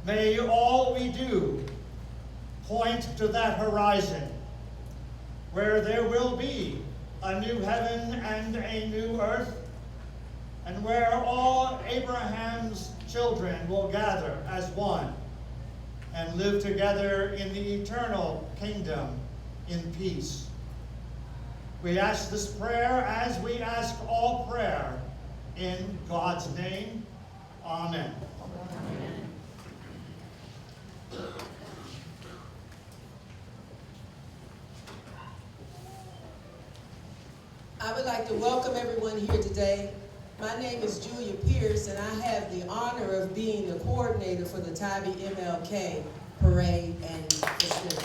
May all we do point to that horizon where there will be a new heaven and a new earth, and where all Abraham's children will gather as one and live together in the eternal kingdom in peace. We ask this prayer as we ask all prayer in God's name. Amen. Amen. I would like to welcome everyone here today. My name is Julia Pierce, and I have the honor of being the coordinator for the TybeeMLK parade and festivities.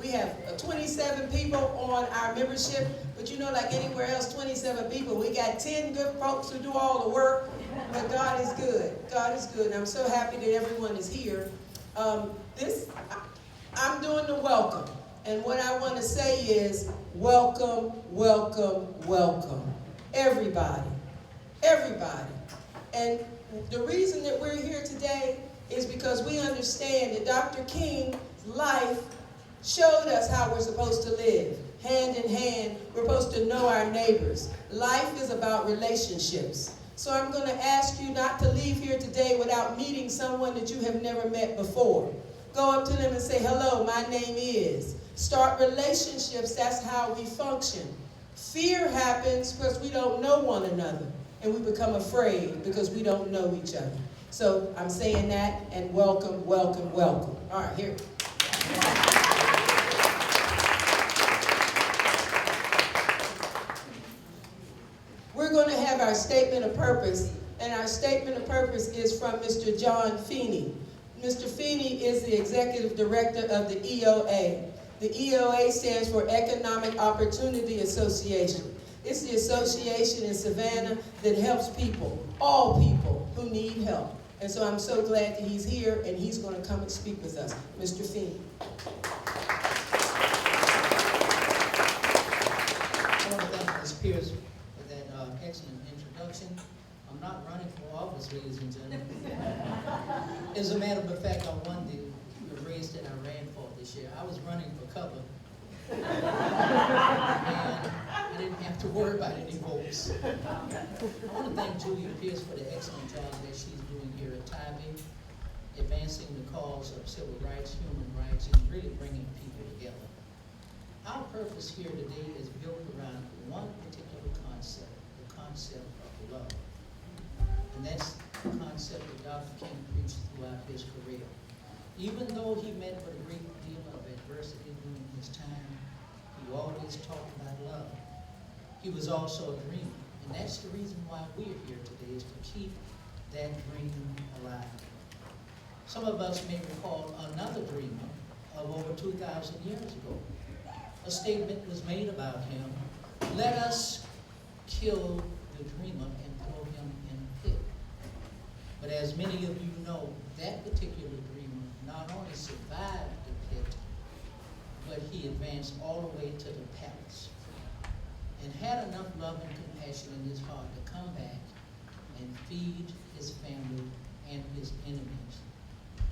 We have 27 people on our membership, but you know, like anywhere else, 27 people, we got 10 good folks who do all the work, but God is good. God is good, and I'm so happy that everyone is here. I'm doing the welcome, and what I want to say is welcome, welcome, welcome. Everybody, everybody. And the reason that we're here today is because we understand that Dr. King's life showed us how we're supposed to live. Hand in hand, we're supposed to know our neighbors. Life is about relationships. So I'm going to ask you not to leave here today without meeting someone that you have never met before. Go up to them and say, hello, my name is. Start relationships, that's how we function. Fear happens because we don't know one another, and we become afraid because we don't know each other. So I'm saying that, and welcome, welcome, welcome. All right, here. We're going to have our statement of purpose, and our statement of purpose is from Mr. John Feeney. Mr. Feeney is the executive director of the EOA. The EOA stands for Economic Opportunity Association. It's the association in Savannah that helps people, all people who need help. And so I'm so glad that he's here, and he's going to come and speak with us. Mr. Feeney. I want to thank Ms. Pierce for that excellent introduction. I'm not running for office, ladies and gentlemen. As a matter of fact, I won the race that I ran for this year. I was running for cover. And I didn't have to worry about any votes. I want to thank Julia Pierce for the excellent job that she's doing here at Tybee, advancing the cause of civil rights, human rights, and really bringing people together. Our purpose here today is built around one particular concept, the concept of love. And that's the concept that Dr. King preached throughout his career. Even though he met with a great deal of adversity during his time, he always talked about love. He was also a dreamer, and that's the reason why we're here today, is to keep that dream alive. Some of us may recall another dreamer of over 2,000 years ago. A statement was made about him: let us kill the dreamer and throw him in a pit. But as many of you know, that particular dreamer not only survived the pit, but he advanced all the way to the palace and had enough love and compassion in his heart to come back and feed his family and his enemies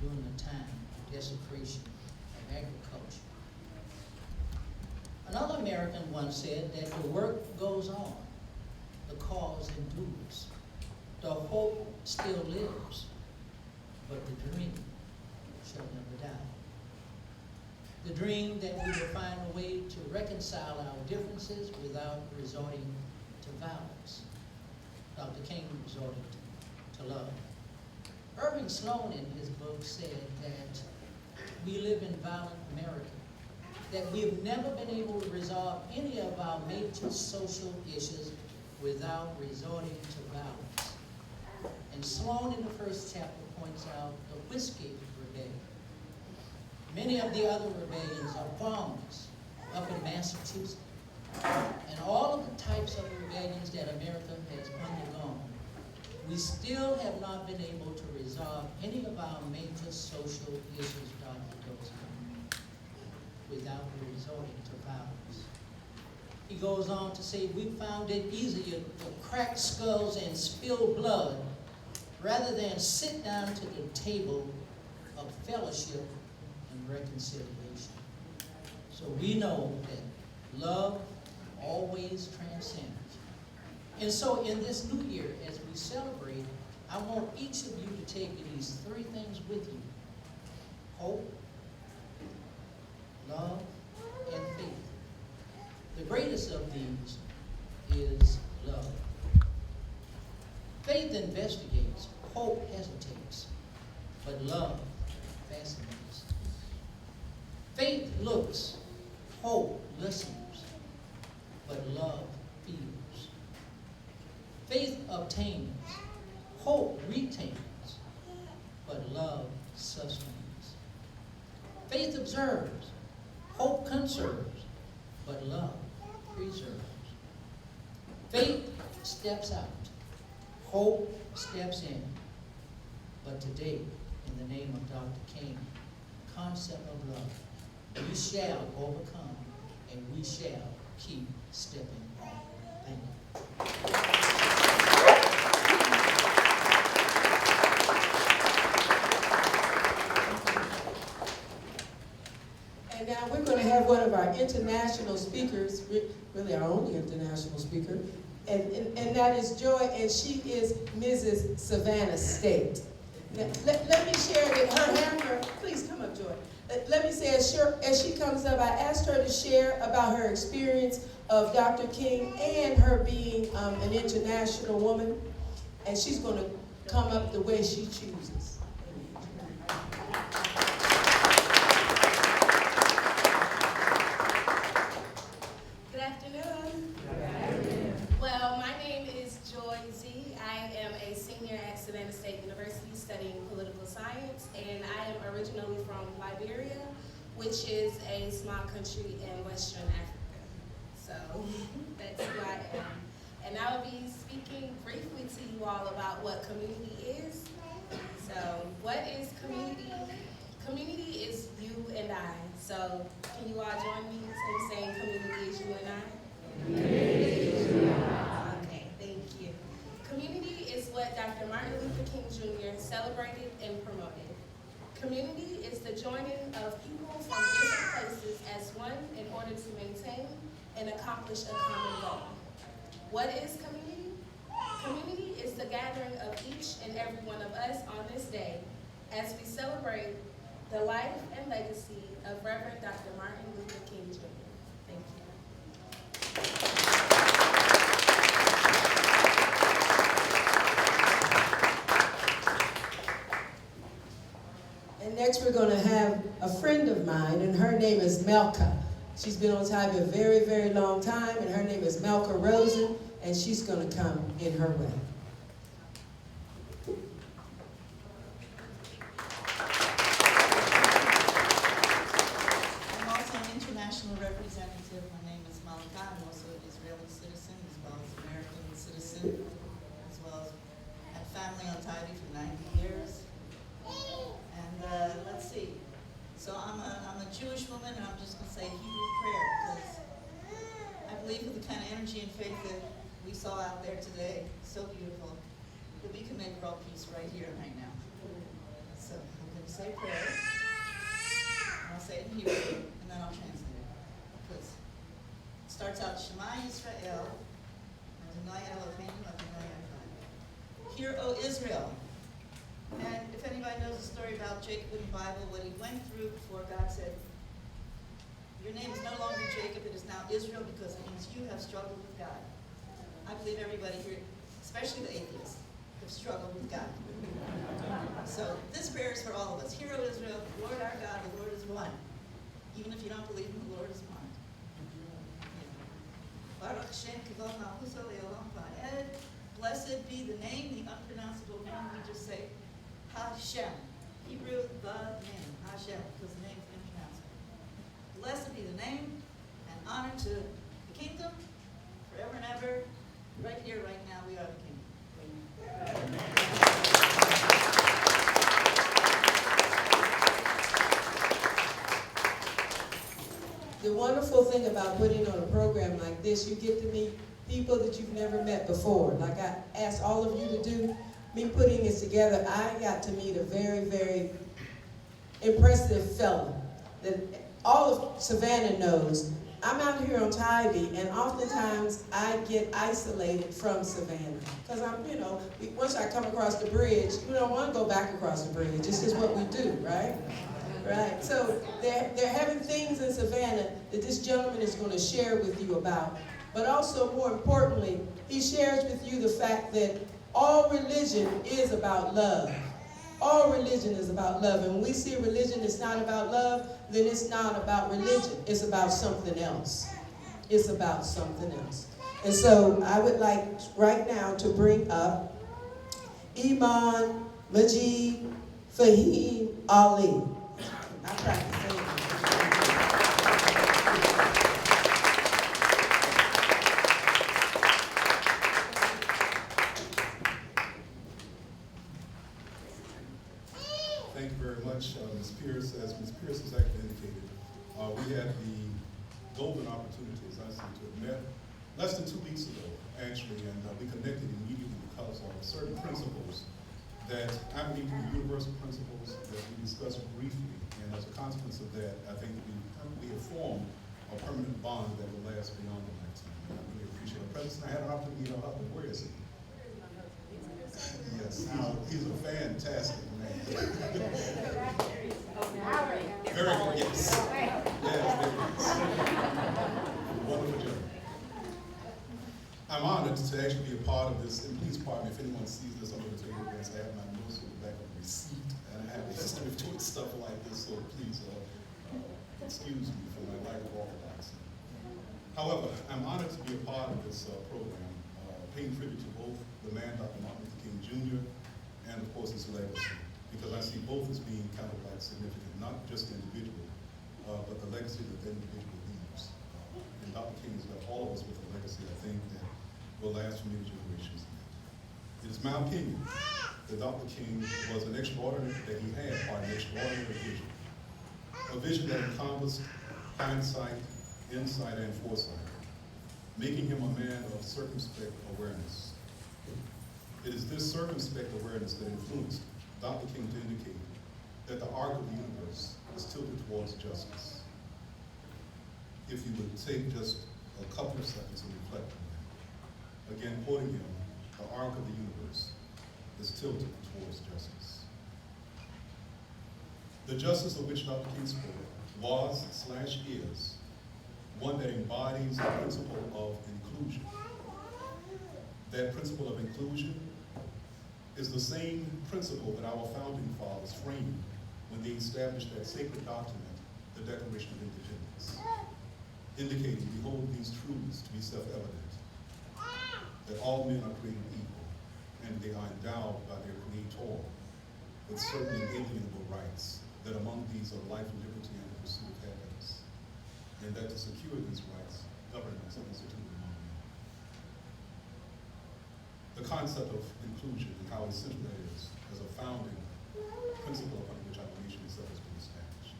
during the time of desecration of agriculture. Another American once said that the work goes on, the cause endures, the hope still lives, but the dream shall never die. The dream that we will find a way to reconcile our differences without resorting to violence. Dr. King resorted to love. Irving Sloan in his book said that we live in violent America, that we have never been able to resolve any of our major social issues without resorting to violence. And Sloan in the first chapter points out the whiskey rebellion. Many of the other rebellions are farmers up in Massachusetts. And all of the types of rebellions that America has undergone, we still have not been able to resolve any of our major social issues, Dr. Dozier, without resorting to violence. He goes on to say, we found it easier to crack skulls and spill blood rather than sit down to the table of fellowship and reconciliation. So we know that love always transcends. And so in this new year, as we celebrate, I want each of you to take these three things with you: hope, love, and faith. The greatest of these is love. Faith investigates, hope hesitates, but love fascinates. Faith looks, hope listens, but love feels. Faith obtains, hope retains, but love sustains. Faith observes, hope conserves, but love preserves. Faith steps out, hope steps in. But today, in the name of Dr. King, concept of love, we shall overcome and we shall keep stepping on. Thank you. And now we're going to have one of our international speakers, really our only international speaker, and that is Joy, and she is Mrs. Savannah State. Now, let me share that her hammer, please come up, Joy. Let me say, as she comes up, I asked her to share about her experience of Dr. King and her being an international woman, and she's going to come up the way she chooses. Good afternoon. Well, my name is Joy Z. I am a senior at Savannah State University studying political science, and I am originally from Liberia, which is a small country in Western Africa. So that's who I am. And I will be speaking briefly to you all about what community is. So what is community? Community is you and I. So can you all join me in saying community is you and I? Okay, thank you. Community is what Dr. Martin Luther King Jr. celebrated and promoted. Community is the joining of people from different places as one in order to maintain and accomplish a common goal. What is community? Community is the gathering of each and every one of us on this day as we celebrate the life and legacy of Reverend Dr. Martin Luther King Jr. Thank you. And next we're going to have a friend of mine, and her name is Melka. She's been on Tybee a very, very long time, and her name is Melka Rosen, and she's going to come in her way. I'm also an international representative. My name is Malika. I'm also an Israeli citizen as well as American citizen, as well as had family on Tybee for 90 years. And let's see. So I'm a Jewish woman, and I'm just going to say Hebrew prayer because I believe in the kind of energy and faith that we saw out there today. So beautiful that we can make world peace right here and right now. So I'm going to say prayer. I'll say it in Hebrew, and then I'll translate it. Because it starts out, Shema Yisrael, Adonai Eloheinu, Adonai Echad. Hear, O Israel. And if anybody knows the story about Jacob in the Bible, what he went through before God said, your name is no longer Jacob, it is now Israel, because it means you have struggled with God. I believe everybody here, especially the atheists, have struggled with God. So this prayer is for all of us. Hear, O Israel, the Lord our God, the Lord is one. Even if you don't believe him, the Lord is one. Baruch Hashem kivod malchuso le'olam va'ed. Blessed be the name, the unpronounceable name. We just say Hashem. Hebrew, the name. Hashem, because the name is unpronounceable. Blessed be the name, and honor to the kingdom, forever and ever. Right here, right now, we are the kingdom. The wonderful thing about putting on a program like this, you get to meet people that you've never met before. Like I asked all of you to do, me putting this together, I got to meet a very, very impressive fellow that all of Savannah knows. I'm out here on Tybee, and oftentimes I get isolated from Savannah. Because I'm, once I come across the bridge, we don't want to go back across the bridge. It's just what we do, right? Right. So they're having things in Savannah that this gentleman is going to share with you about. But also, more importantly, he shares with you the fact that all religion is about love. All religion is about love. And when we see religion is not about love, then it's not about religion. It's about something else. It's about something else. And so I would like right now to bring up Iman Majid Fahim Ali. I practice saying that. Thank you very much, Ms. Pierce. As Ms. Pierce has actually indicated, we had the golden opportunity, as I see, to have met less than 2 weeks ago, actually, and we connected immediately because of certain principles that I believe to be universal principles that we discussed briefly, and as a consequence of that, I think we have formed a permanent bond that will last beyond the lifetime. And I really appreciate her presence. I had an opportunity to meet her husband. Where is he? Yes, he's a fantastic man. Very good, yes. Yes, very nice. Wonderful journey. I'm honored to actually be a part of this, and please pardon me if anyone sees this, I'm going to tell you this, I have my notes on the back of the receipt, and I have a history of doing stuff like this, so please excuse me for my lack of orthodoxy. However, I'm honored to be a part of this program, paying tribute to both the man, Dr. Martin Luther King Jr., and of course his legacy, because I see both as being kind of like significant, not just the individual, but the legacy that the individual leaves. And Dr. King has left all of us with a legacy, I think, that will last for many generations. It is my opinion that Dr. King was an extraordinary, that he had quite an extraordinary vision. A vision that encompassed hindsight, insight, and foresight, making him a man of circumspect awareness. It is this circumspect awareness that influenced Dr. King to indicate that the arc of the universe is tilted towards justice. If you would take just a couple of seconds and reflect on that. Again, quoting him, the arc of the universe is tilted towards justice. The justice of which Dr. King spoke was/is one that embodies the principle of inclusion. That principle of inclusion is the same principle that our founding fathers framed when they established that sacred document, the Declaration of Independence, indicating we hold these truths to be self-evident, that all men are created equal, and they are endowed by their Creator with certain inalienable rights, that among these are life, liberty, and the pursuit of happiness, and that to secure these rights, governments are instituted among men. The concept of inclusion and how essential that is as a founding principle upon which our nation itself has been established.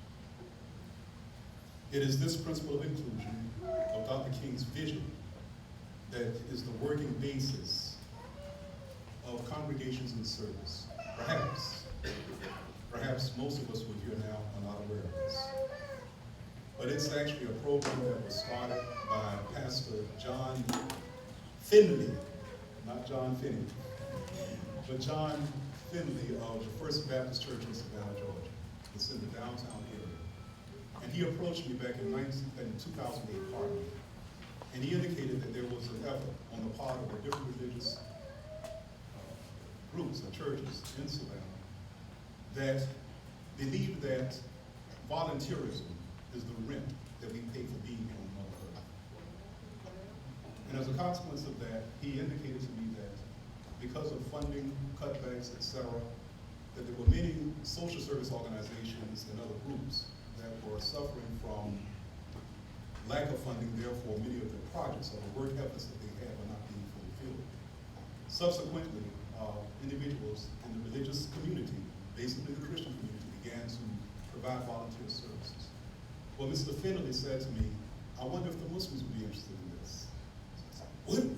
It is this principle of inclusion of Dr. King's vision that is the working basis of congregations in service. Perhaps most of us who are here now are not aware of this. But it's actually a program that was started by Pastor John Finley, not John Finney, but John Finley of the First Baptist Church in Savannah, Georgia. It's in the downtown area. And he approached me back in 2008, pardon me, and he indicated that there was an effort on the part of the different religious groups or churches in Savannah that believed that volunteerism is the rent that we pay for being here on Mother Earth. And as a consequence of that, he indicated to me that because of funding, cutbacks, etc., that there were many social service organizations and other groups that were suffering from lack of funding, therefore many of the projects or the work efforts that they had were not being fulfilled. Subsequently, individuals in the religious community, basically the Christian community, began to provide volunteer services. Well, Mr. Finley said to me, I wonder if the Muslims would be interested in this. I said, would we?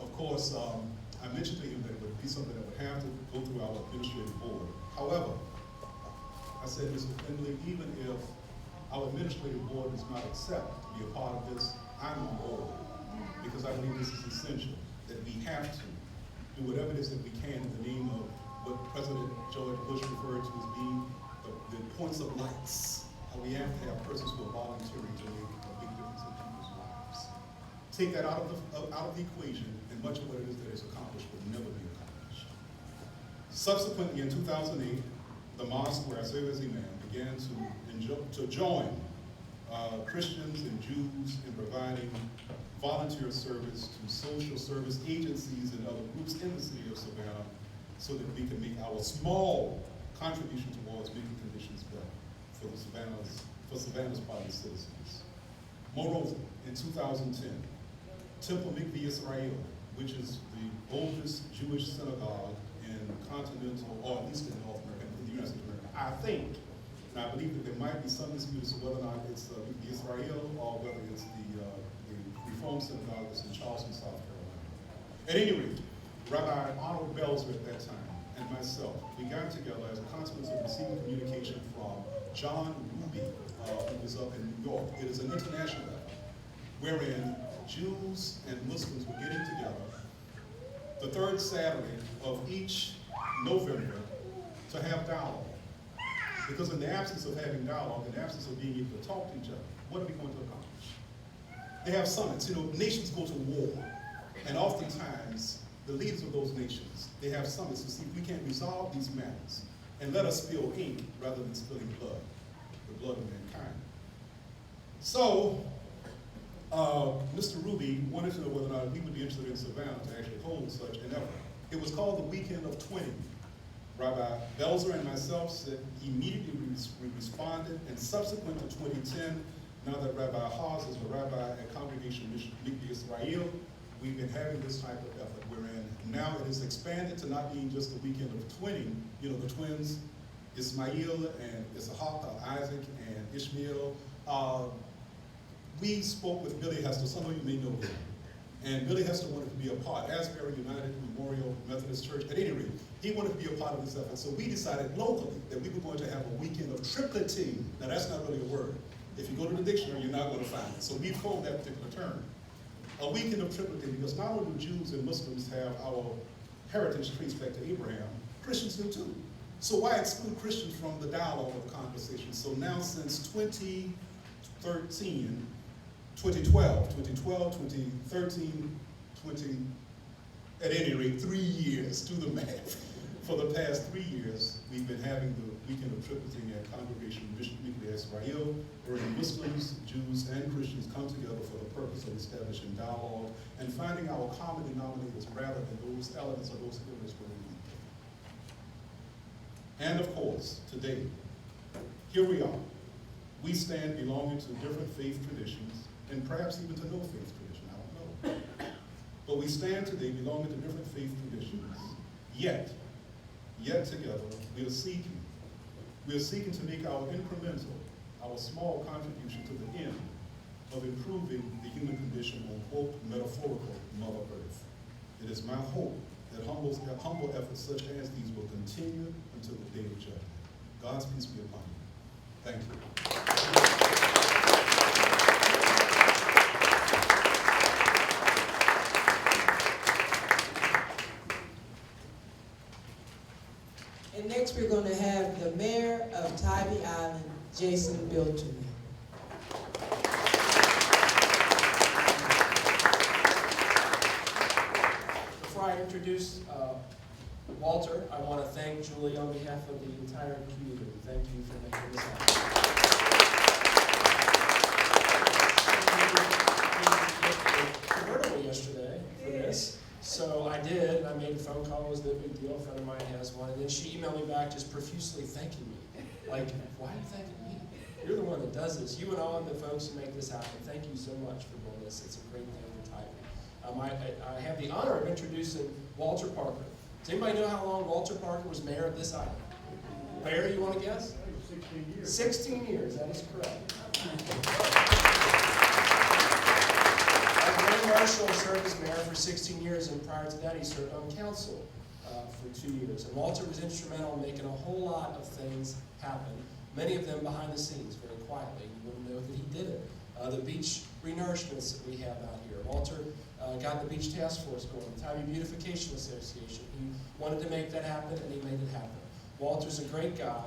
Of course, I mentioned to him that it would be something that would have to go through our administrative board. However, I said, Mr. Finley, even if our administrative board does not accept to be a part of this, I'm on board, because I believe this is essential, that we have to do whatever it is that we can in the name of what President George Bush referred to as being the points of lights. How we have to have persons who are volunteering to make a big difference in people's lives. Take that out of the equation, and much of what it is that is accomplished will never be accomplished. Subsequently, in 2008, the mosque where I serve as imam began to join Christians and Jews in providing volunteer service to social service agencies and other groups in the city of Savannah, so that we can make our small contribution towards making conditions better for Savannah's private citizens. Moreover, in 2010, Temple Mikveh Israel, which is the oldest Jewish synagogue in continental, or at least in North America, in the United States of America, I think, and I believe that there might be some dispute as to whether or not it's Mikveh Israel or whether it's the Reformed synagogue that's in Charleston, South Carolina. At any rate, Rabbi Arnold Belzer at that time and myself, we got together as a consequence of receiving communication from John Ruby, who was up in New York. It is an international effort wherein Jews and Muslims were getting together the third Saturday of each November to have dialogue. Because in the absence of having dialogue, in the absence of being able to talk to each other, what are we going to accomplish? They have summits. You know, nations go to war, and oftentimes the leaders of those nations, they have summits to see if we can't resolve these matters and let us spill ink rather than spilling blood, the blood of mankind. So, Mr. Ruby wanted to know whether or not we would be interested in Savannah to actually hold such an effort. It was called the Weekend of 20. Rabbi Belzer and myself said immediately we responded, and subsequent to 2010, now that Rabbi Haas is the rabbi at Congregation Mikveh Israel, we've been having this type of effort, wherein now it is expanded to not being just the Weekend of 20, you know, the twins, Ismail and Ishaq, Isaac and Ishmael. We spoke with Billy Hester, some of you may know him, and Billy Hester wanted to be a part, Asbury United Memorial Methodist Church. At any rate, he wanted to be a part of this effort, so we decided locally that we were going to have a weekend of tripleting. Now that's not really a word. If you go to the dictionary, you're not going to find it. So we've called that particular term a weekend of tripleting, because not only do Jews and Muslims have our heritage traced back to Abraham, Christians do too. So why exclude Christians from the dialogue of the conversation? So now since 2013, 2012, 2013, at any rate, 3 years, do the math. For the past 3 years, we've been having the weekend of tripleting at Congregation Mikveh Israel, where Muslims, Jews, and Christians come together for the purpose of establishing dialogue and finding our common denominators rather than those elements or those areas where we meet. And of course, today, here we are. We stand belonging to different faith traditions, and perhaps even to no faith tradition, I don't know. But we stand today belonging to different faith traditions, yet together, we are seeking to make our incremental, our small contribution to the end of improving the human condition on, quote, metaphorical Mother Earth. It is my hope that humble efforts such as these will continue until the day of judgment. God's peace be upon you. Thank you. And next we're going to have the mayor of Tybee Island, Jason Bilton. Before I introduce Walter, I want to thank Julie on behalf of the entire community. Thank you for making this happen. Convertible yesterday for this. So I did, and I made a phone call. It was no big deal. A friend of mine has one. And then she emailed me back just profusely thanking me. Like, why are you thanking me? You're the one that does this. You and all of the folks who make this happen. Thank you so much for doing this. It's a great thing for Tybee. I have the honor of introducing Walter Parker. Does anybody know how long Walter Parker was mayor of this island? Barry, you want to guess? 16 years. 16 years, that is correct. Our Grand Marshal served as mayor for 16 years, and prior to that, he served on council for 2 years. And Walter was instrumental in making a whole lot of things happen, many of them behind the scenes, very quietly. You wouldn't know that he did it. The beach renourishments that we have out here. Walter got the Beach Task Force going, the Tybee Beautification Association. He wanted to make that happen, and he made it happen. Walter's a great guy,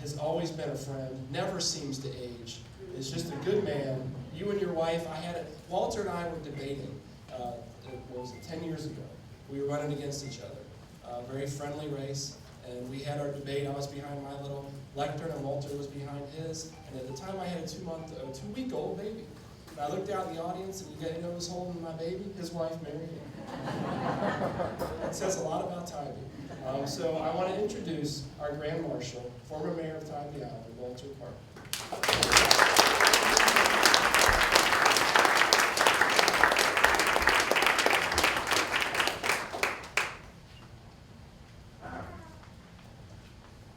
has always been a friend, never seems to age, is just a good man. You and your wife, Walter and I were debating, what was it, 10 years ago. We were running against each other. Very friendly race, and we had our debate. I was behind my little lectern, and Walter was behind his. And at the time, I had a 2-week-old baby. And I looked out in the audience, and you know who's holding my baby? His wife, Mary Ann. That says a lot about Tybee. So I want to introduce our Grand Marshal, former Mayor of Tybee Island, Walter Parker.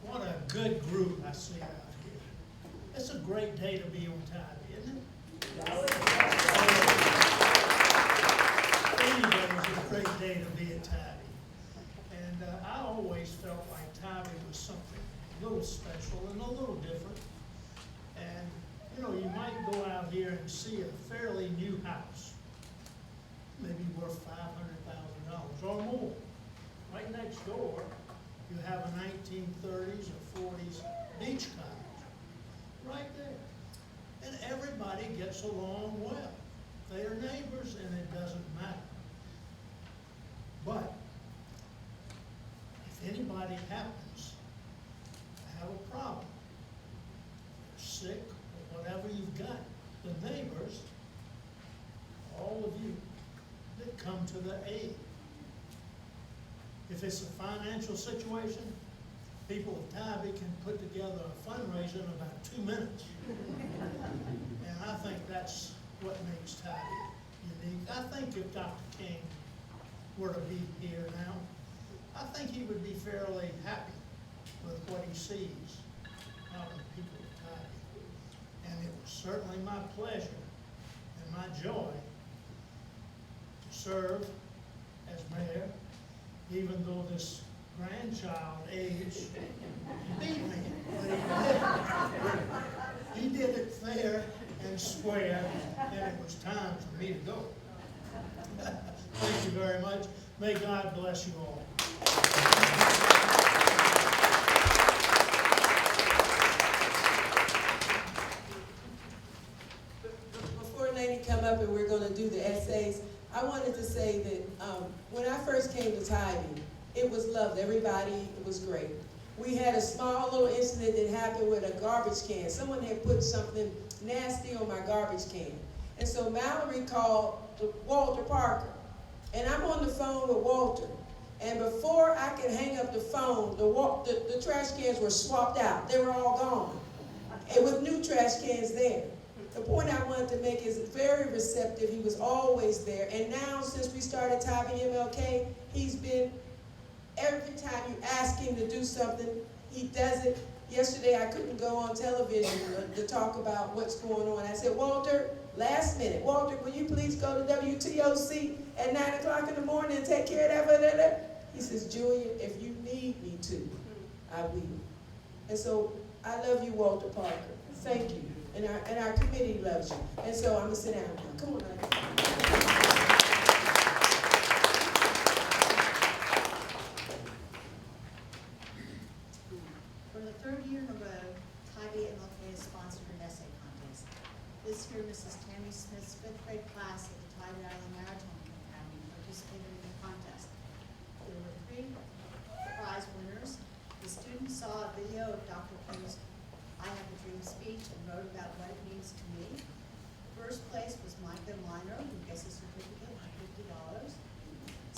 What a good group I see out here. It's a great day to be on Tybee, isn't it? Any day is a great day to be at Tybee. And I always felt like Tybee was something a little special and a little different. And, you know, you might go out here and see a fairly new house, maybe worth $500,000 or more. Right next door, you have a 1930s or 40s beach cottage, right there. And everybody gets along well. They are neighbors, and it doesn't matter. But if anybody happens to have a problem, you're sick or whatever you've got, the neighbors, all of you, that come to the aid. If it's a financial situation, people of Tybee can put together a fundraiser in about 2 minutes. And I think that's what makes Tybee unique. I think if Dr. King were to be here now, I think he would be fairly happy with what he sees out of the people of Tybee. And it was certainly my pleasure and my joy to serve as mayor, even though this grandchild age beat me. But he did it fair and square, and it was time for me to go. Thank you very much. May God bless you all. Before Laney come up and we're going to do the essays, I wanted to say that when I first came to Tybee, it was loved. Everybody, it was great. We had a small little incident that happened with a garbage can. Someone had put something nasty on my garbage can. And so Mallory called Walter Parker. And I'm on the phone with Walter. And before I could hang up the phone, the trash cans were swapped out. They were all gone. And with new trash cans there. The point I wanted to make is very receptive. He was always there. And now, since we started TybeeMLK, he's been, every time you ask him to do something, he does it. Yesterday, I couldn't go on television to talk about what's going on. I said, Walter, last minute, Walter, will you please go to WTOC at 9 o'clock in the morning and take care of that? He says, Julia, if you need me to, I will. And so, I love you, Walter Parker. Thank you. And our committee loves you. And so I'm going to sit down now. Come on, honey. For the third year in a row, TybeeMLK has sponsored an essay contest. This year, Mrs. Tammy Smith's fifth grade class at the Tybee Island Maritime Academy participated in the contest. There were 3 prize winners. The students saw a video of Dr. King's I Have a Dream speech and wrote about what it means to me. First place was Micah Miner, who gets a certificate of $50.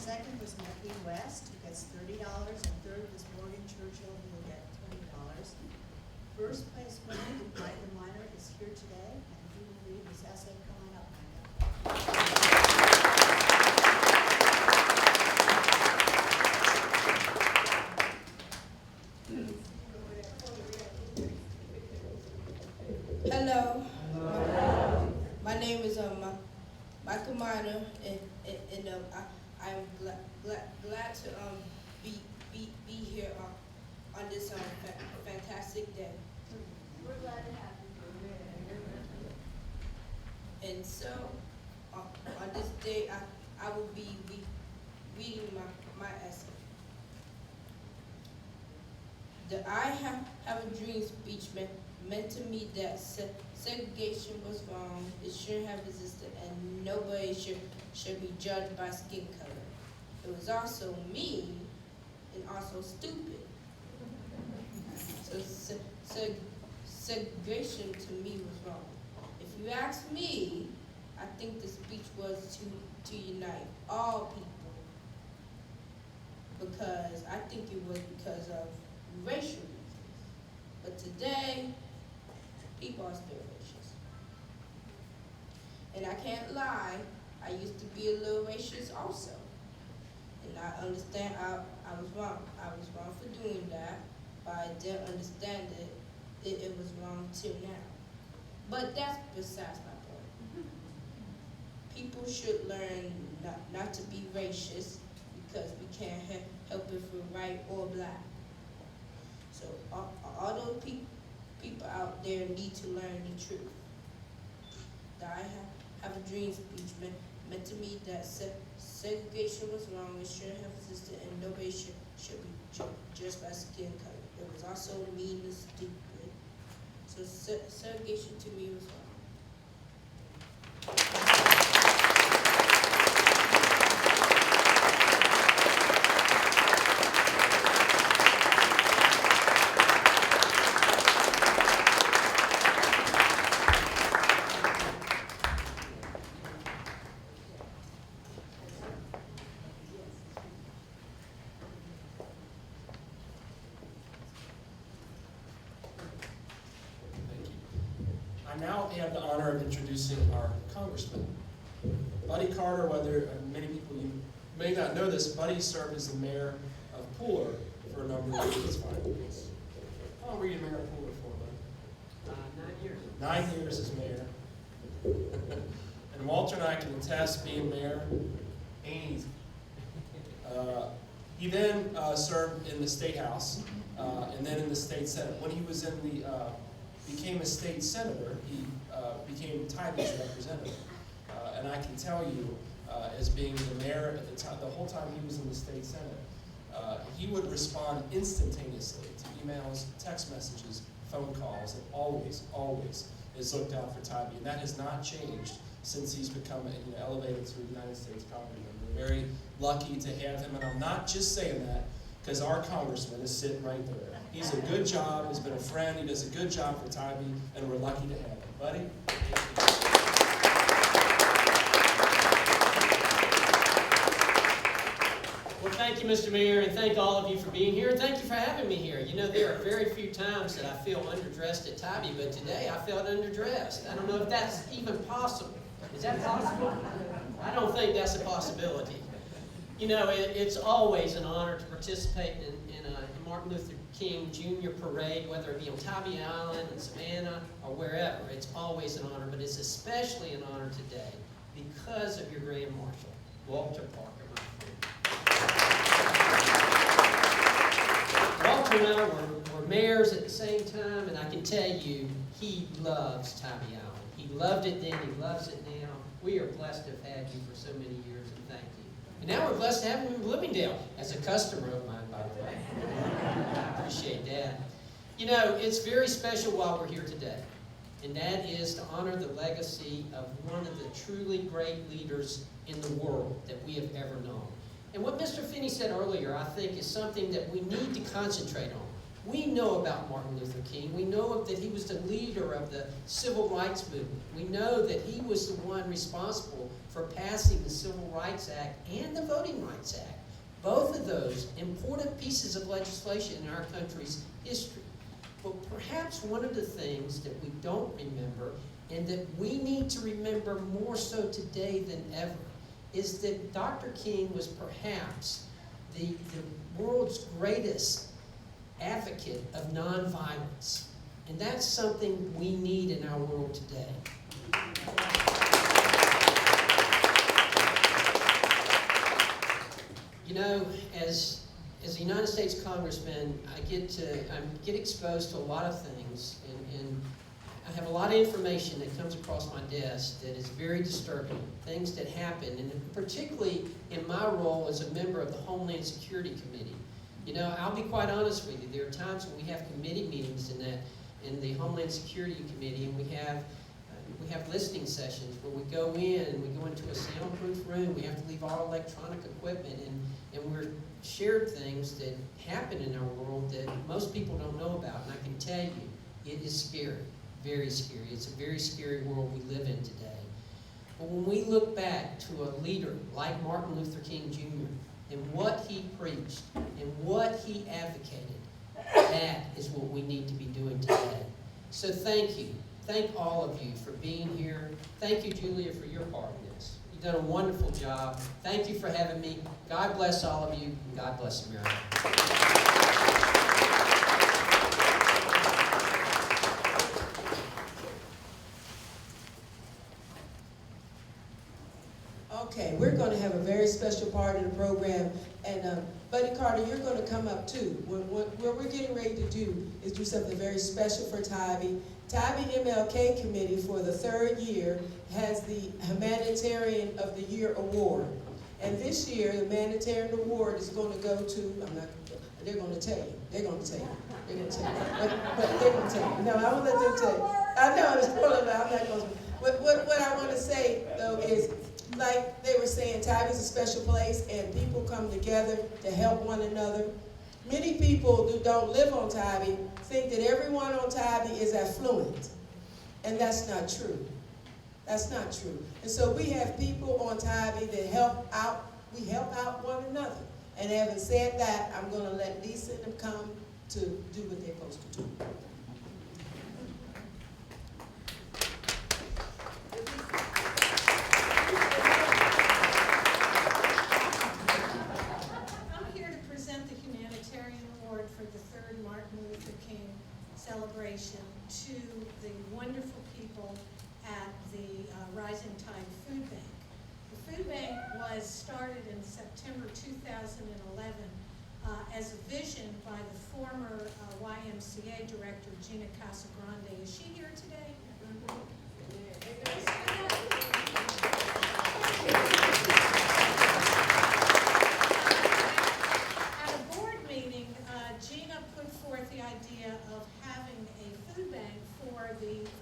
Second was Mackie West, who gets $30, and third was Morgan Churchill, who will get $20. First place winner, Micah Miner, is here today, and he will read his essay coming up, Micah. Michael Minor, and I'm glad to be here on this fantastic day. We're glad to have you. And so, on this day, I will be reading my essay. The I have a dream speech meant to me that segregation was wrong, it shouldn't have existed, and nobody should be judged by skin color. It was also mean and also stupid. So segregation to me was wrong. If you ask me, I think the speech was to unite all people, because I think it was because of racial reasons. But today, people are still racist. And I can't lie, I used to be a little racist also. And I understand I was wrong. I was wrong for doing that, but I didn't understand it was wrong till now. But that's besides my point. People should learn not to be racist, because we can't help if we're white or black. So all those people out there need to learn the truth. The I have a dream speech meant to me that segregation was wrong, it shouldn't have existed, and nobody should be judged by skin color. It was also mean and stupid. So segregation to me was wrong. I now have the honor of introducing our congressman, Buddy Carter. Whether many people you may not know this, Buddy served as the mayor of Pooler for a number of years. How long were you mayor of Pooler for, Buddy? 9 years. 9 years as mayor. And Walter and I can attest, being mayor ain't easy. He then served in the State House and then in the State Senate. When he was in the became a state senator, he became Tybie's representative. And I can tell you, as being the mayor at the time, the whole time he was in the state senate, he would respond instantaneously to emails, text messages, phone calls, and always is looked out for Tybee. And that has not changed since he's become elevated to a United States Congressman. We're very lucky to have him, and I'm not just saying that because our congressman is sitting right there. He's a good job, he's been a friend, he does a good job for Tybee, and we're lucky to have him. Buddy? Well, thank you, Mr. Mayor, and thank all of you for being here, and thank you for having me here. You know, there are very few times that I feel underdressed at Tybee, but today I felt underdressed. I don't know if that's even possible. Is that possible? I don't think that's a possibility. You know, it's always an honor to participate in a Martin Luther King Jr. parade, whether it be on Tybee Island, in Savannah, or wherever. It's always an honor, but it's especially an honor today because of your Grand Marshal, Walter Parker, my friend. Walter and I were mayors at the same time, and I can tell you, he loves Tybee Island. He loved it then, he loves it now. We are blessed to have had you for so many years, and thank you. And now we're blessed to have him in Bloomingdale as a customer of mine, by the way. I appreciate that. You know, it's very special while we're here today, and that is to honor the legacy of one of the truly great leaders in the world that we have ever known. And what Mr. Finney said earlier, I think, is something that we need to concentrate on. We know about Martin Luther King. We know that he was the leader of the Civil Rights Movement. We know that he was the one responsible for passing the Civil Rights Act and the Voting Rights Act. Both of those important pieces of legislation in our country's history. But perhaps one of the things that we don't remember, and that we need to remember more so today than ever, is that Dr. King was perhaps the world's greatest advocate of nonviolence. And that's something we need in our world today. You know, as a United States Congressman, I get exposed to a lot of things, and I have a lot of information that comes across my desk that is very disturbing, things that happen, and particularly in my role as a member of the Homeland Security Committee. You know, I'll be quite honest with you, there are times when we have committee meetings in the Homeland Security Committee, and we have listening sessions where we go in and we go into a soundproof room. We have to leave all electronic equipment, and we're shared things that happen in our world that most people don't know about. And I can tell you, it is scary, very scary. It's a very scary world we live in today. But when we look back to a leader like Martin Luther King Jr. and what he preached and what he advocated, that is what we need to be doing today. So thank you. Thank all of you for being here. Thank you, Julia, for your part in this. You've done a wonderful job. Thank you for having me. God bless all of you, and God bless America. Okay, we're going to have a very special part of the program, and Buddy Carter, you're going to come up too. What we're getting ready to do is do something very special for Tybee. TybeeMLK Committee for the 3rd year has the Humanitarian of the Year Award. And this year, the Humanitarian Award is going to go to, they're going to tell you. They're going to tell you. They're going to tell you. But they're going to tell you. No, I won't let them tell you. I know, I'm not going to. But what I want to say, though, is, like they were saying, Tybee's a special place, and people come together to help one another. Many people who don't live on Tybee think that everyone on Tybee is affluent, and that's not true. That's not true. And so we have people on Tybee that help out. We help out one another. And having said that, I'm going to let Lisa and them come to do what they're supposed to do. Celebration to the wonderful people at the Rising Tide Food Bank. The food bank was started in September 2011 as a vision by the former YMCA director, Gina Casagrande. Is she here today? At a board meeting, Gina put forth the idea of having a food bank for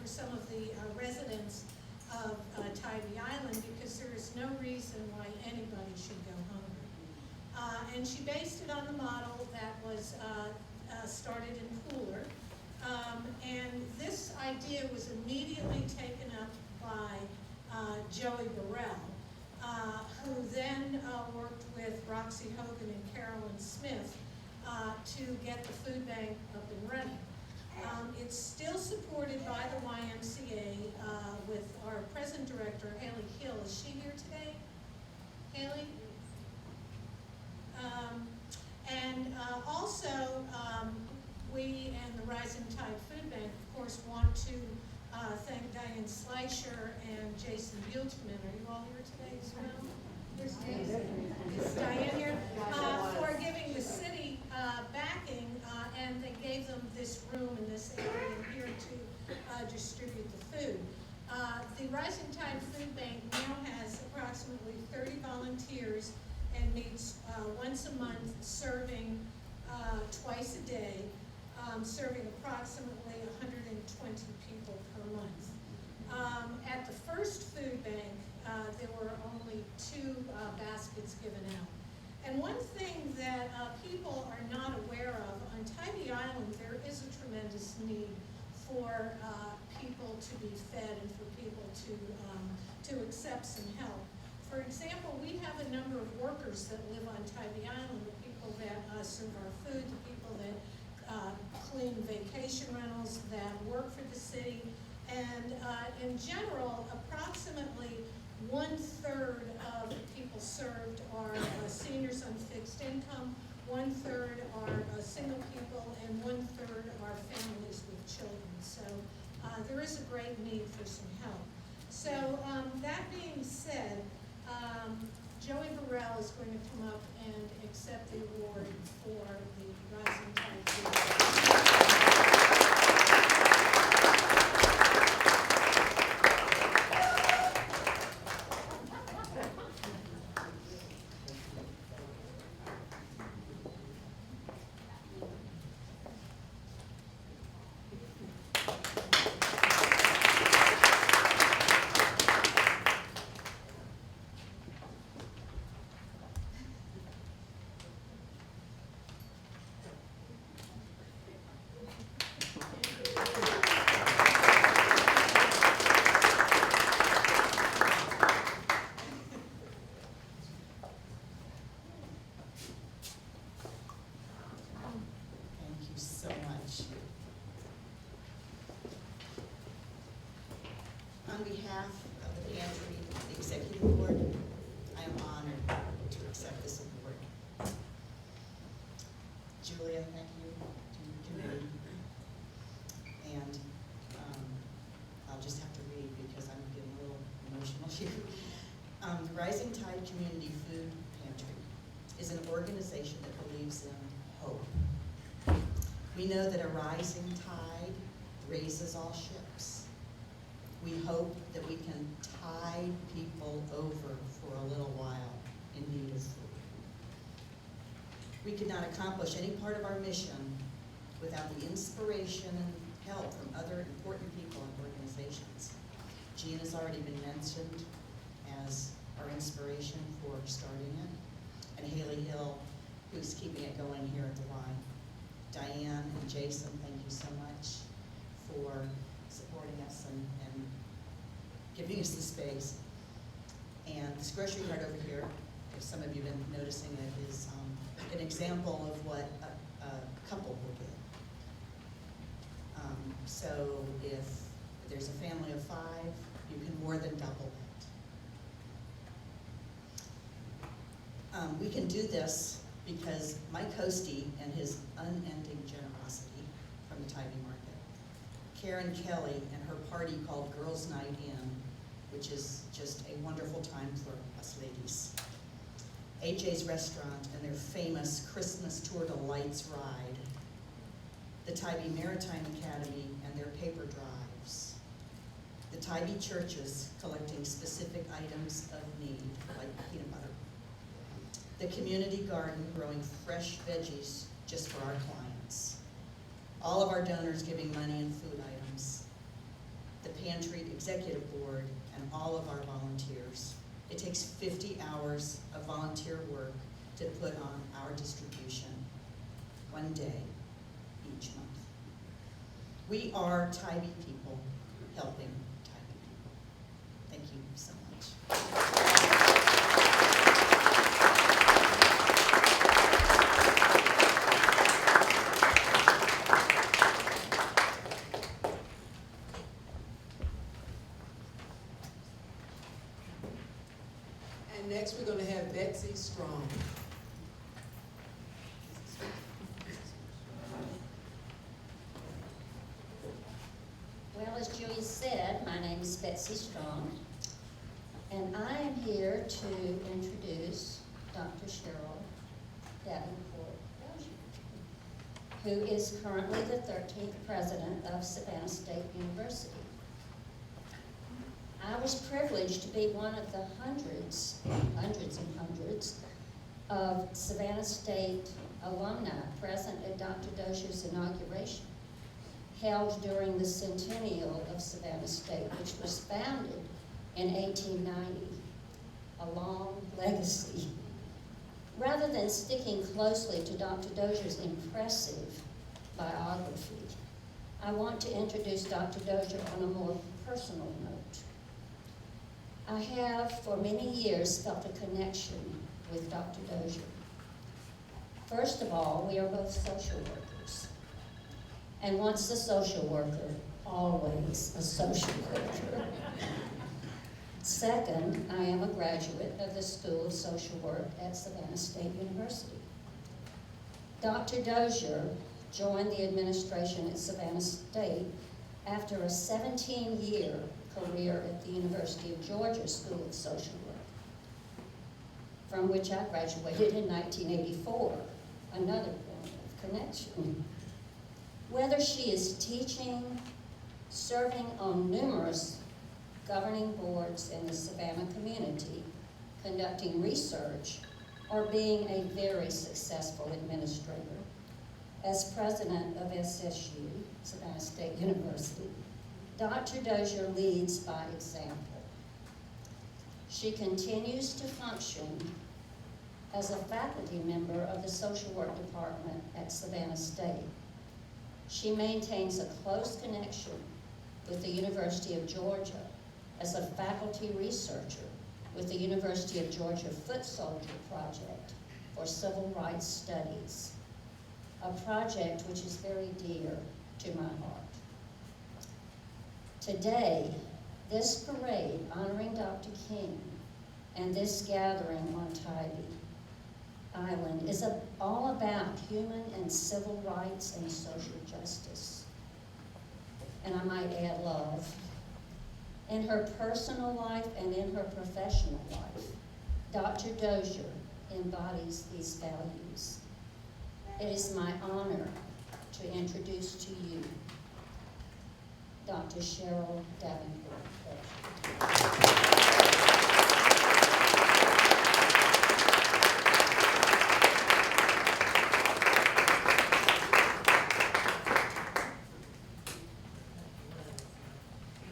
some of the residents of Tybee Island, because there is no reason why anybody should go hungry. And she based it on the model that was started in Pooler. And this idea was immediately taken up by Joey Burrell, who then worked with Roxy Hogan and Carolyn Smith to get the food bank up and running. It's still supported by the YMCA with our present director, Haley Hill. Is she here today? Haley? Also, we and the Rising Tide Food Bank, of course, want to thank Diane Slicer and Jason Bueltman. Are you all here today as well? There's Jason. Is Diane here? For giving the city backing, and they gave them this room in this area here to distribute the food. The Rising Tide Food Bank now has approximately 30 volunteers and meets once a month, serving twice a day, serving approximately 120 people per month. At the first food bank, there were only 2 baskets given out. And one thing that people are not aware of, on Tybee Island, there is a tremendous need for people to be fed and for people to accept some help. For example, we have a number of workers that live on Tybee Island, the people that serve our food, the people that clean vacation rentals, that work for the city, and in general, approximately 1/3 of the people served are seniors on fixed income, 1/3 are single people, and 1/3 are families with children. So there is a great need for some help. So that being said, Joey Burrell is going to come up and accept the award for the Rising Tide Community. Thank you so much. On behalf of the pantry, the executive board, I am honored to accept this award. Julia, thank you to your committee. And I'll just have to read because I'm getting a little emotional here. The Rising Tide Community Food Pantry is an organization that believes in hope. We know that a rising tide raises all ships. We hope that we can tide people over for a little while in need of food. We could not accomplish any part of our mission without the inspiration and help from other important people and organizations. Jean has already been mentioned as our inspiration for starting it, and Haley Hill, who's keeping it going here at the Y. Diane and Jason, thank you so much for supporting us and giving us the space. And this grocery cart over here, if some of you have been noticing it, is an example of what a couple will get. So if there's a family of 5, you can more than double it. We can do this because Mike Hosty and his unending generosity from the Tybee Market, Karen Kelly and her party called Girls Night In, which is just a wonderful time for us ladies, AJ's Restaurant and their famous Christmas Tour de Lights ride, the Tybee Maritime Academy and their paper drives, the Tybee churches collecting specific items of need, like peanut butter, the community garden growing fresh veggies just for our clients, all of our donors giving money and food items, the pantry executive board, and all of our volunteers. It takes 50 hours of volunteer work to put on our distribution, one day each month. We are Tybee people helping Tybee people. Thank you so much. And next, we're gonna have Betsy Strong. Well, as Julie said, my name is Betsy Strong, and I am here to introduce Dr. Cheryl Davenport, who is currently the 13th president of Savannah State University. I was privileged to be one of the hundreds and hundreds of Savannah State alumni present at Dr. Dozier's inauguration, held during the centennial of Savannah State, which was founded in 1890, a long legacy. Rather than sticking closely to Dr. Dozier's impressive biography, I want to introduce Dr. Dozier on a more personal note. I have for many years felt a connection with Dr. Dozier. First of all, we are both social workers. And once a social worker, always a social worker. Second, I am a graduate of the School of Social Work at Savannah State University. Dr. Dozier joined the administration at Savannah State after a 17-year career at the University of Georgia School of Social Work. from which I graduated in 1984, another point of connection. Whether she is teaching, serving on numerous governing boards in the Savannah community, conducting research, or being a very successful administrator. As president of SSU, Savannah State University, Dr. Dozier leads by example. She continues to function as a faculty member of the social work department at Savannah State. She maintains a close connection with the University of Georgia as a faculty researcher with the University of Georgia Foot Soldier Project for Civil Rights Studies, a project which is very dear to my heart. Today, this parade honoring Dr. King and this gathering on Tybee Island is all about human and civil rights and social justice. And I might add love. In her personal life and in her professional life, Dr. Dozier embodies these values. It is my honor to introduce to you Dr. Cheryl Davenport.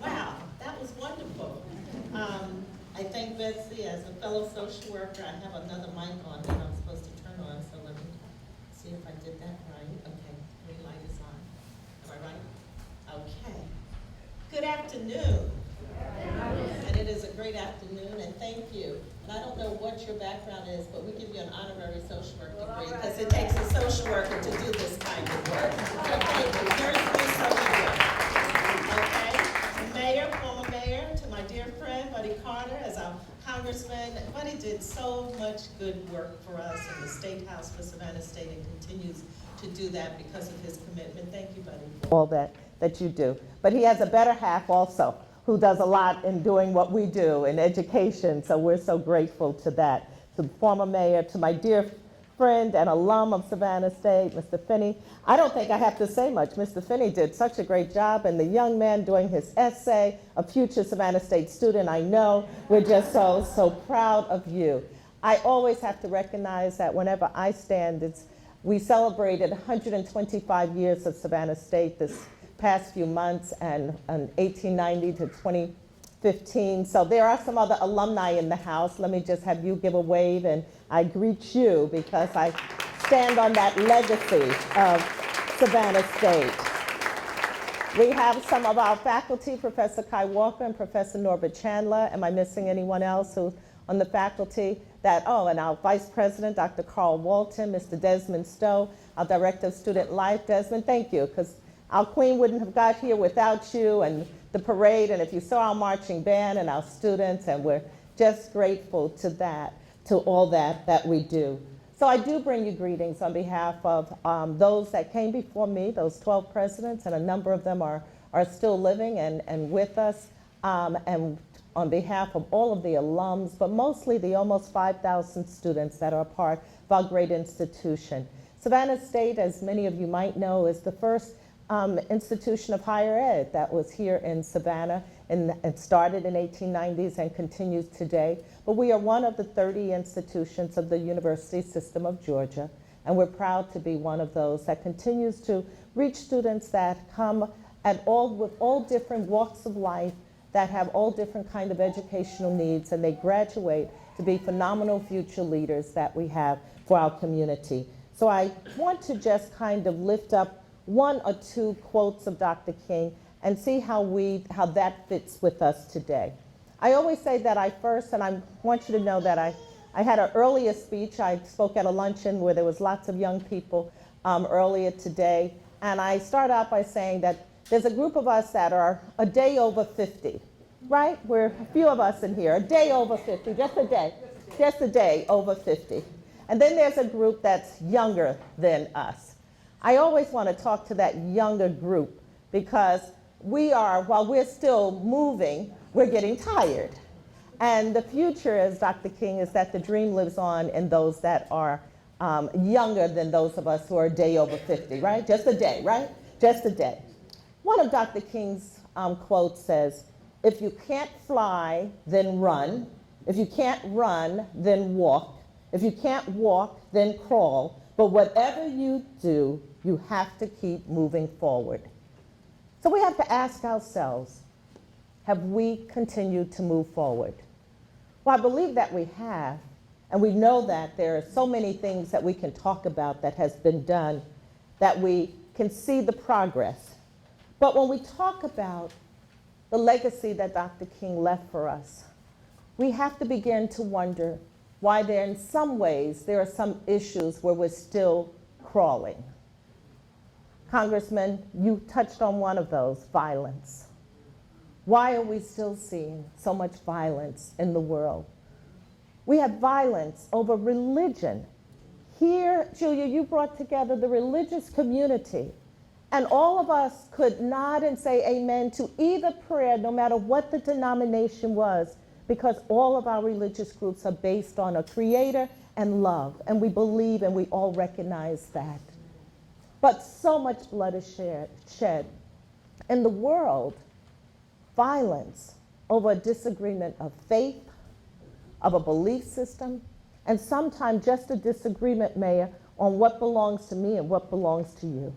Wow, that was wonderful. I thank Betsy. As a fellow social worker, I have another mic on that I'm supposed to turn on, so let me see if I did that right. Okay, green light is on. Am I right? Okay. Good afternoon. And it is a great afternoon, and thank you. And I don't know what your background is, but we give you an honorary social work degree because it takes a social worker to do this kind of work. So thank you. Here's my social work. Okay? Mayor, former mayor, to my dear friend, Buddy Carter, as our congressman. Buddy did so much good work for us in the State House for Savannah State and continues to do that because of his commitment. Thank you, Buddy. All that you do. But he has a better half also, who does a lot in doing what we do in education, so we're so grateful to that. To the former mayor, to my dear friend and alum of Savannah State, Mr. Finney. I don't think I have to say much. Mr. Finney did such a great job, and the young man doing his essay, a future Savannah State student, I know. We're just so proud of you. I always have to recognize that whenever I stand, we celebrated 125 years of Savannah State this past few months, and 1890 to 2015. So there are some other alumni in the house. Let me just have you give a wave, and I greet you because I stand on that legacy of Savannah State. We have some of our faculty, Professor Kai Walker and Professor Norbert Chandler. Am I missing anyone else who's on the faculty? And our Vice President, Dr. Carl Walton, Mr. Desmond Stowe, our Director of Student Life. Desmond, thank you, because our Queen wouldn't have got here without you and the parade, and if you saw our marching band and our students, and we're just grateful to that, to all that we do. So I do bring you greetings on behalf of those that came before me, those 12 presidents, and a number of them are still living and with us, and on behalf of all of the alums, but mostly the almost 5,000 students that are part of our great institution. Savannah State, as many of you might know, is the first institution of higher ed that was here in Savannah, and it started in 1890s and continues today. But we are one of the 30 institutions of the University System of Georgia, and we're proud to be one of those that continues to reach students that come with all different walks of life, that have all different kind of educational needs, and they graduate to be phenomenal future leaders that we have for our community. So I want to just kind of lift up one or two quotes of Dr. King and see how that fits with us today. I always say that and I want you to know that I had an earlier speech. I spoke at a luncheon where there was lots of young people earlier today, and I start out by saying that there's a group of us that are a day over 50, right? We're a few of us in here, a day over 50, just a day over 50. And then there's a group that's younger than us. I always want to talk to that younger group because while we're still moving, we're getting tired. And the future, as Dr. King, is that the dream lives on in those that are younger than those of us who are a day over 50, right? Just a day, right? Just a day. One of Dr. King's quotes says, if you can't fly, then run. If you can't run, then walk. If you can't walk, then crawl. But whatever you do, you have to keep moving forward. So we have to ask ourselves, have we continued to move forward? Well, I believe that we have, and we know that there are so many things that we can talk about that has been done, that we can see the progress. But when we talk about the legacy that Dr. King left for us, we have to begin to wonder why there, in some ways, there are some issues where we're still crawling. Congressman, you touched on one of those, violence. Why are we still seeing so much violence in the world? We have violence over religion. Here, Julia, you brought together the religious community, and all of us could nod and say amen to either prayer, no matter what the denomination was, because all of our religious groups are based on a creator and love, and we believe and we all recognize that. But so much blood is shed. In the world, violence over a disagreement of faith, of a belief system, and sometimes just a disagreement, Mayor, on what belongs to me and what belongs to you.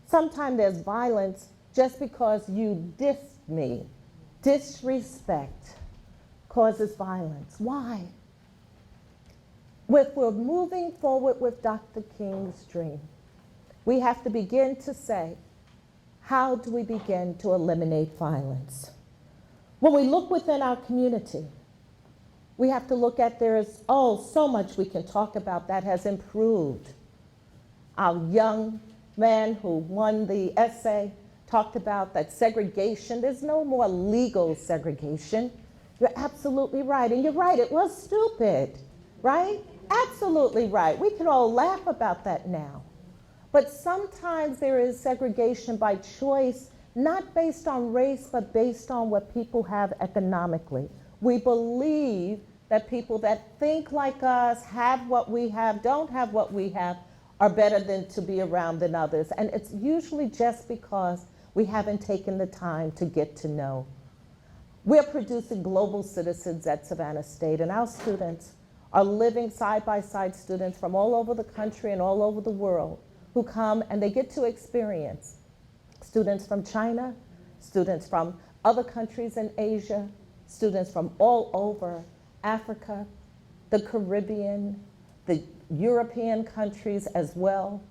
Sometimes there's violence just because you diss me. Disrespect causes violence. Why? If we're moving forward with Dr. King's dream, we have to begin to say, how do we begin to eliminate violence? When we look within our community, we have to look at there's, so much we can talk about that has improved. Our young man who won the essay talked about that segregation. There's no more legal segregation. You're absolutely right. And you're right, it was stupid, right? Absolutely right. We can all laugh about that now. But sometimes there is segregation by choice, not based on race, but based on what people have economically. We believe that people that think like us, have what we have, don't have what we have, are better than to be around than others. And it's usually just because we haven't taken the time to get to know. We're producing global citizens at Savannah State, and our students are living side-by-side students from all over the country and all over the world who come and they get to experience students from China, students from other countries in Asia, students from all over Africa, the Caribbean, the European countries as well,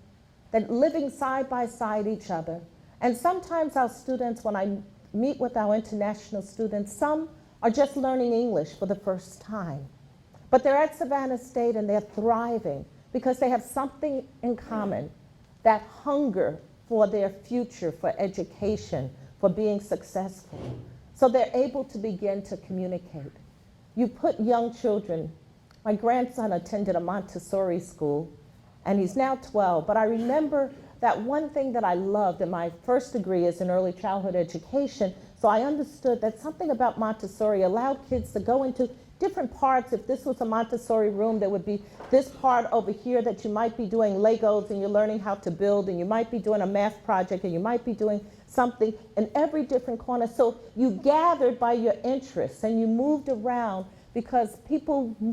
that living side by side each other. And sometimes our students, when I meet with our international students, some are just learning English for the first time. But they're at Savannah State and they're thriving because they have something in common, that hunger for their future, for education, for being successful. So they're able to begin to communicate. You put young children, my grandson attended a Montessori school, and he's now 12, but I remember that one thing that I loved, and my first degree is in early childhood education, so I understood that something about Montessori allowed kids to go into different parts. If this was a Montessori room, there would be this part over here that you might be doing Legos and you're learning how to build, and you might be doing a math project, and you might be doing something in every different corner. So you gathered by your interests and you moved around because you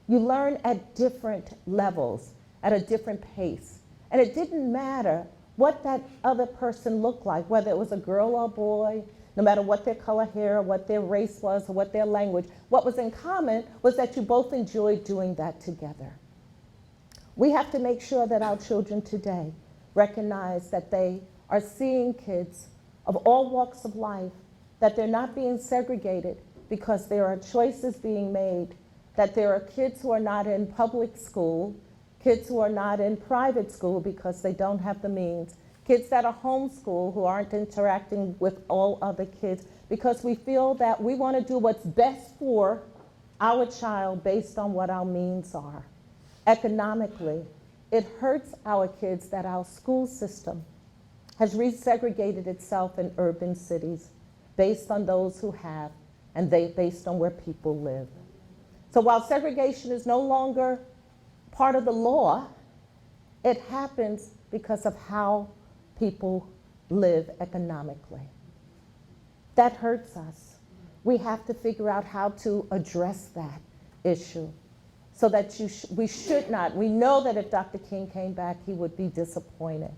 learn at different levels, at a different pace. And it didn't matter what that other person looked like, whether it was a girl or a boy, no matter what their color hair, or what their race was, or what their language. What was in common was that you both enjoyed doing that together. We have to make sure that our children today recognize that they are seeing kids of all walks of life, that they're not being segregated because there are choices being made, that there are kids who are not in public school, kids who are not in private school because they don't have the means, kids that are homeschooled who aren't interacting with all other kids, because we feel that we want to do what's best for our child based on what our means are. Economically, it hurts our kids that our school system has resegregated itself in urban cities based on those who have and based on where people live. So while segregation is no longer part of the law, it happens because of how people live economically. That hurts us. We have to figure out how to address that issue so that we should not. We know that if Dr. King came back, he would be disappointed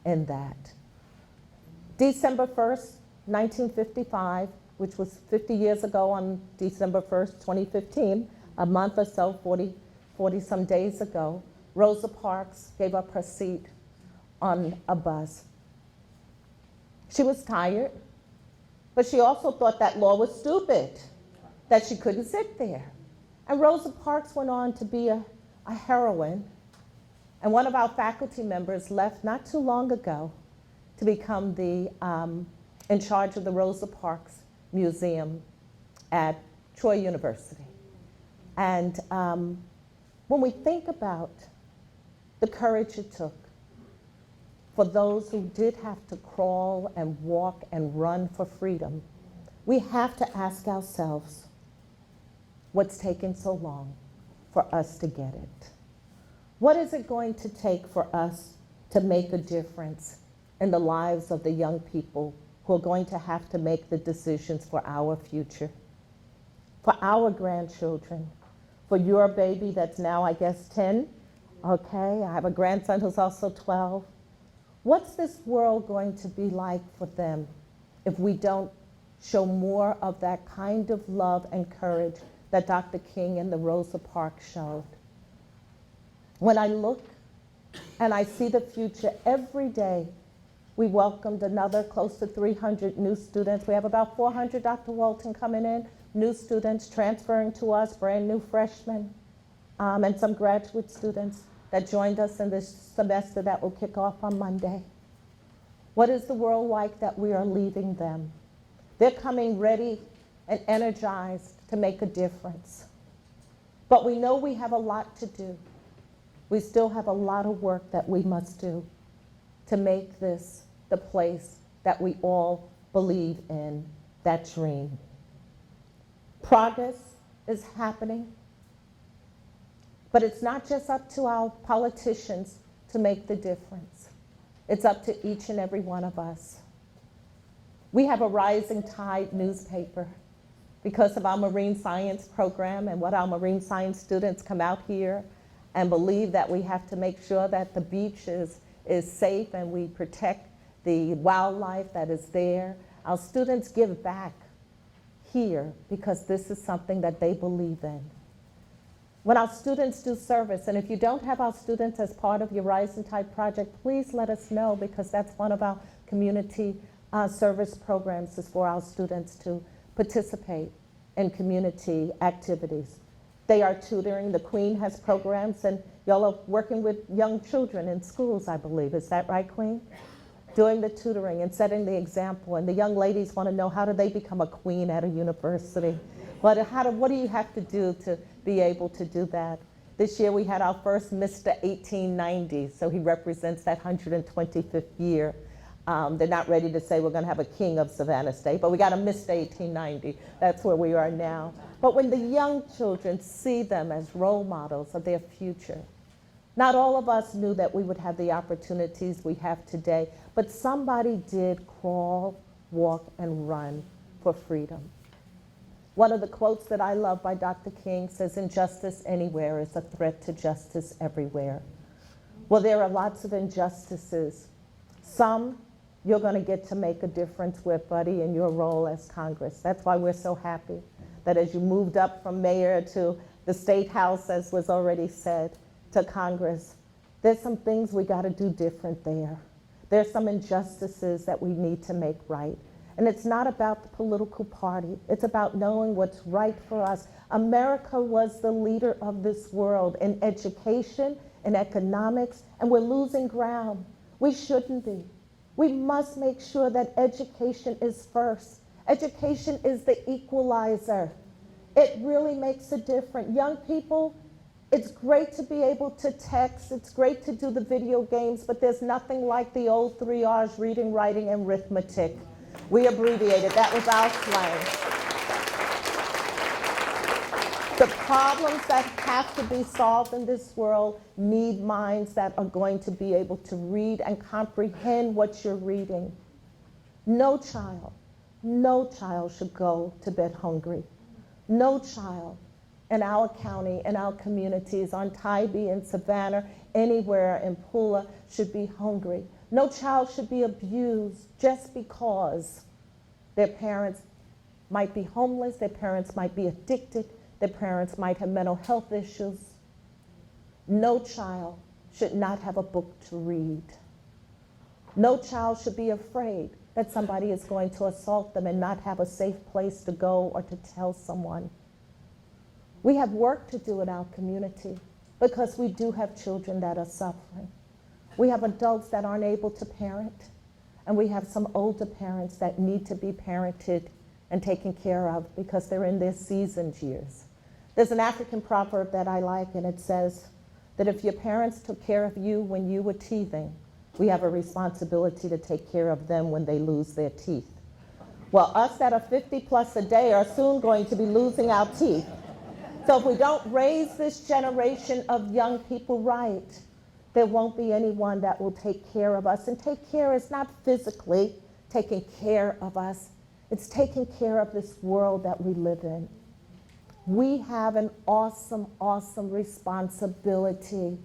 in that. December 1st, 1955, which was 50 years ago on December 1st, 2015, a month or so, 40 some days ago, Rosa Parks gave up her seat on a bus. She was tired, but she also thought that law was stupid, that she couldn't sit there. And Rosa Parks went on to be a heroine, and one of our faculty members left not too long ago to become in charge of the Rosa Parks Museum at Troy University. And when we think about the courage it took for those who did have to crawl and walk and run for freedom, we have to ask ourselves, what's taken so long for us to get it? What is it going to take for us to make a difference in the lives of the young people who are going to have to make the decisions for our future, for our grandchildren, for your baby that's now, I guess, 10? Okay, I have a grandson who's also 12. What's this world going to be like for them if we don't show more of that kind of love and courage that Dr. King and the Rosa Parks showed? When I look and I see the future every day, we welcomed another close to 300 new students. We have about 400, Dr. Walton, coming in, new students transferring to us, brand new freshmen, and some graduate students that joined us in this semester that will kick off on Monday. What is the world like that we are leaving them? They're coming ready and energized to make a difference. But we know we have a lot to do. We still have a lot of work that we must do to make this the place that we all believe in, that dream. Progress is happening, but it's not just up to our politicians to make the difference. It's up to each and every one of us. We have a Rising Tide newspaper because of our marine science program and what our marine science students come out here and believe that we have to make sure that the beach is safe and we protect the wildlife that is there. Our students give back here because this is something that they believe in. When our students do service, and if you don't have our students as part of your Rising Tide project, please let us know, because that's one of our community service programs, is for our students to participate in community activities. They are tutoring. The Queen has programs, and y'all are working with young children in schools, I believe. Is that right, Queen? Doing the tutoring and setting the example. And the young ladies want to know, how do they become a queen at a university? What do you have to do to be able to do that? This year we had our first Mr. 1890, so he represents that 125th year. They're not ready to say we're going to have a king of Savannah State, but we got a Mr. 1890. That's where we are now. But when the young children see them as role models of their future, not all of us knew that we would have the opportunities we have today, but somebody did crawl, walk, and run for freedom. One of the quotes that I love by Dr. King says, "Injustice anywhere is a threat to justice everywhere." Well, there are lots of injustices. Some you're going to get to make a difference with, buddy, in your role as Congress. That's why we're so happy that as you moved up from mayor to the State House, as was already said, to Congress, there's some things we got to do different there. There's some injustices that we need to make right. And it's not about the political party. It's about knowing what's right for us. America was the leader of this world in education, in economics, and we're losing ground. We shouldn't be. We must make sure that education is first. Education is the equalizer. It really makes a difference. Young people, it's great to be able to text. It's great to do the video games, but there's nothing like the old 3 R's, reading, writing, and arithmetic. We abbreviated. That was our slang. The problems that have to be solved in this world need minds that are going to be able to read and comprehend what you're reading. No child should go to bed hungry. No child in our county, in our communities, on Tybee, in Savannah, anywhere in Pula, should be hungry. No child should be abused just because their parents might be homeless, their parents might be addicted, their parents might have mental health issues. No child should not have a book to read. No child should be afraid that somebody is going to assault them and not have a safe place to go or to tell someone. We have work to do in our community because we do have children that are suffering. We have adults that aren't able to parent, and we have some older parents that need to be parented and taken care of because they're in their seasoned years. There's an African proverb that I like, and it says that if your parents took care of you when you were teething, we have a responsibility to take care of them when they lose their teeth. Well, us that are 50 plus a day are soon going to be losing our teeth. So if we don't raise this generation of young people right, there won't be anyone that will take care of us. And take care is not physically taking care of us. It's taking care of this world that we live in. We have an awesome, awesome responsibility.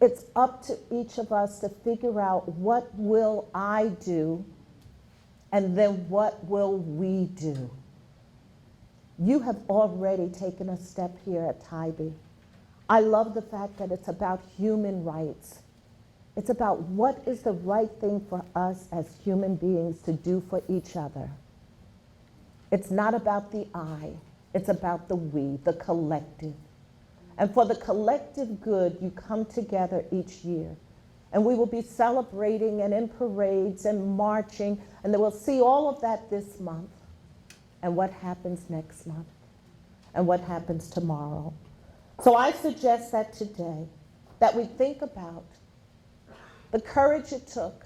It's up to each of us to figure out what will I do and then what will we do. You have already taken a step here at Tybee. I love the fact that it's about human rights. It's about what is the right thing for us as human beings to do for each other. It's not about the I, it's about the we, the collective. And for the collective good, you come together each year. And we will be celebrating and in parades and marching, and then we'll see all of that this month. And what happens next month? And what happens tomorrow? So I suggest that today, that we think about the courage it took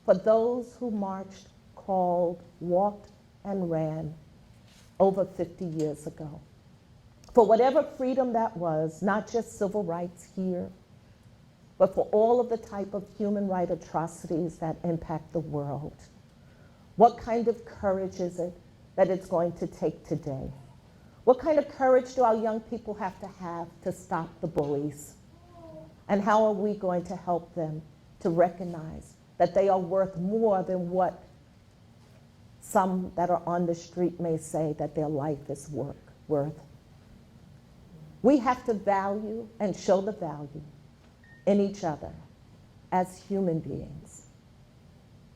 for those who marched, crawled, walked, and ran over 50 years ago. For whatever freedom that was, not just civil rights here, but for all of the type of human right atrocities that impact the world. What kind of courage is it that it's going to take today? What kind of courage do our young people have to stop the bullies? And how are we going to help them to recognize that they are worth more than what some that are on the street may say that their life is worth? We have to value and show the value in each other as human beings,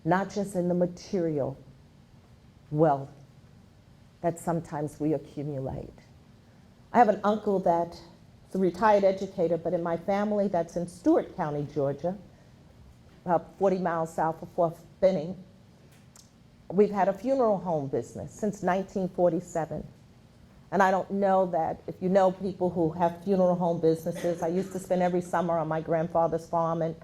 not just in the material wealth that sometimes we accumulate. I have an uncle that's a retired educator, but in my family that's in Stewart County, Georgia, about 40 miles south of Fort Benning, we've had a funeral home business since 1947. And I don't know that if you know people who have funeral home businesses. I used to spend every summer on my grandfather's farm, and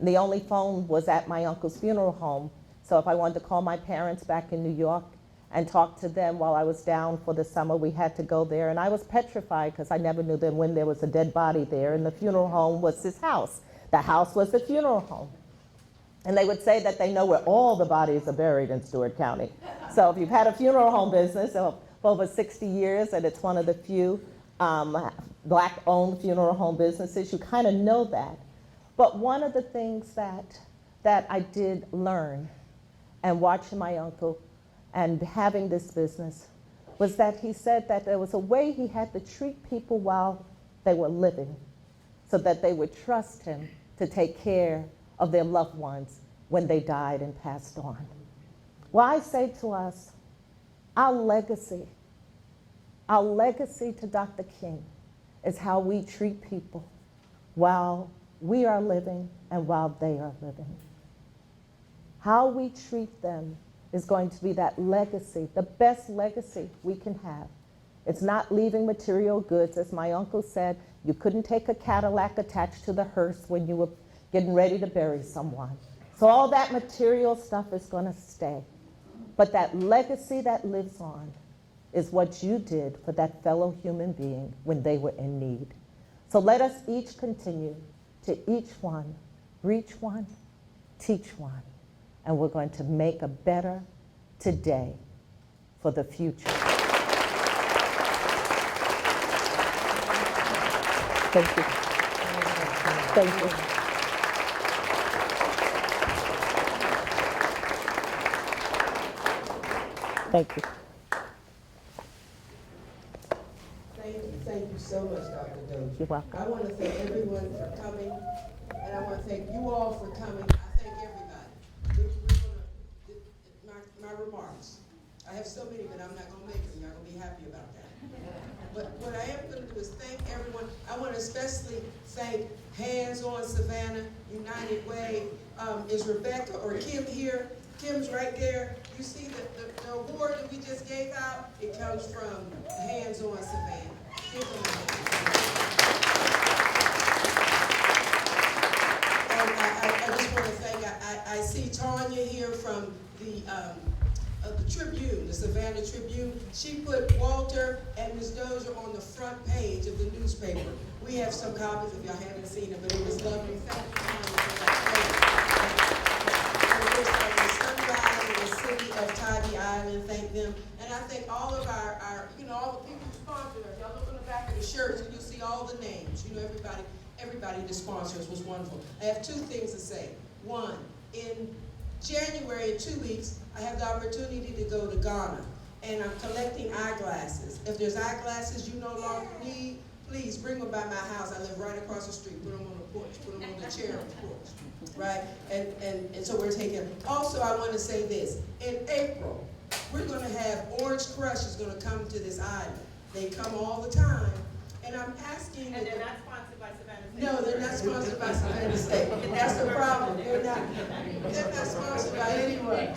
the only phone was at my uncle's funeral home. So if I wanted to call my parents back in New York and talk to them while I was down for the summer, we had to go there. And I was petrified because I never knew then when there was a dead body there, and the funeral home was his house. The house was the funeral home. And they would say that they know where all the bodies are buried in Stewart County. So if you've had a funeral home business for over 60 years, and it's one of the few black-owned funeral home businesses, you kind of know that. But one of the things that I did learn, and watching my uncle and having this business, was that he said that there was a way he had to treat people while they were living so that they would trust him to take care of their loved ones when they died and passed on. Well, I say to us, our legacy to Dr. King is how we treat people while we are living and while they are living. How we treat them is going to be that legacy, the best legacy we can have. It's not leaving material goods. As my uncle said, you couldn't take a Cadillac attached to the hearse when you were getting ready to bury someone. So all that material stuff is going to stay. But that legacy that lives on is what you did for that fellow human being when they were in need. So let us each continue to each one, reach one, teach one, and we're going to make a better today for the future. Thank you. Thank you. Thank you. Thank you so much, Dr. Dozier. You're welcome. I want to thank everyone for coming, and I want to thank you all for coming. I thank everybody. My remarks. I have so many, but I'm not going to make them. Y'all going to be happy about that. But what I am going to do is thank everyone. I want to especially thank Hands on Savannah, United Way. Is Rebecca or Kim here? Kim's right there. You see the award that we just gave out? It comes from Hands on Savannah. Give them a hand. And I just want to thank, I see Tanya here from the Tribune, the Savannah Tribune. She put Walter and Ms. Dozier on the front page of the newspaper. We have some copies if y'all haven't seen it, but it was lovely. Thank you, Tanya, for that. And of course, the Sunrise and the city of Tybee Island, thank them. And I thank all of our all the people who sponsored us. Y'all look on the back of the shirts and you'll see all the names. Everybody that sponsors was wonderful. I have two things to say. One, in January, in 2 weeks, I have the opportunity to go to Ghana, and I'm collecting eyeglasses. If there's eyeglasses you no longer need, please bring them by my house. I live right across the street. Put them on the porch. Put them on the chair on the porch, right? And so we're taking. Also, I want to say this. In April, we're going to have Orange Crush is going to come to this island. They come all the time, and I'm asking. And they're not sponsored by Savannah State. No, they're not sponsored by Savannah State. That's the problem. They're not sponsored by anyone.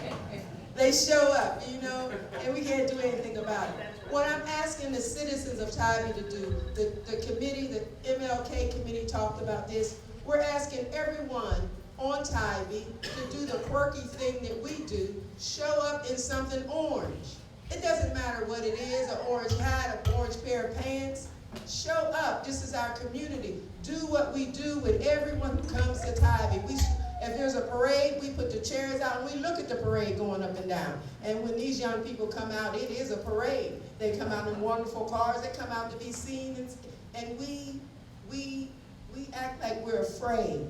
They show up, and we can't do anything about it. What I'm asking the citizens of Tybee to do, the committee, the MLK committee talked about this. We're asking everyone on Tybee to do the quirky thing that we do, show up in something orange. It doesn't matter what it is, an orange hat, an orange pair of pants. Show up. This is our community. Do what we do with everyone who comes to Tybee. If there's a parade, we put the chairs out and we look at the parade going up and down. And when these young people come out, it is a parade. They come out in wonderful cars. They come out to be seen. And we act like we're afraid.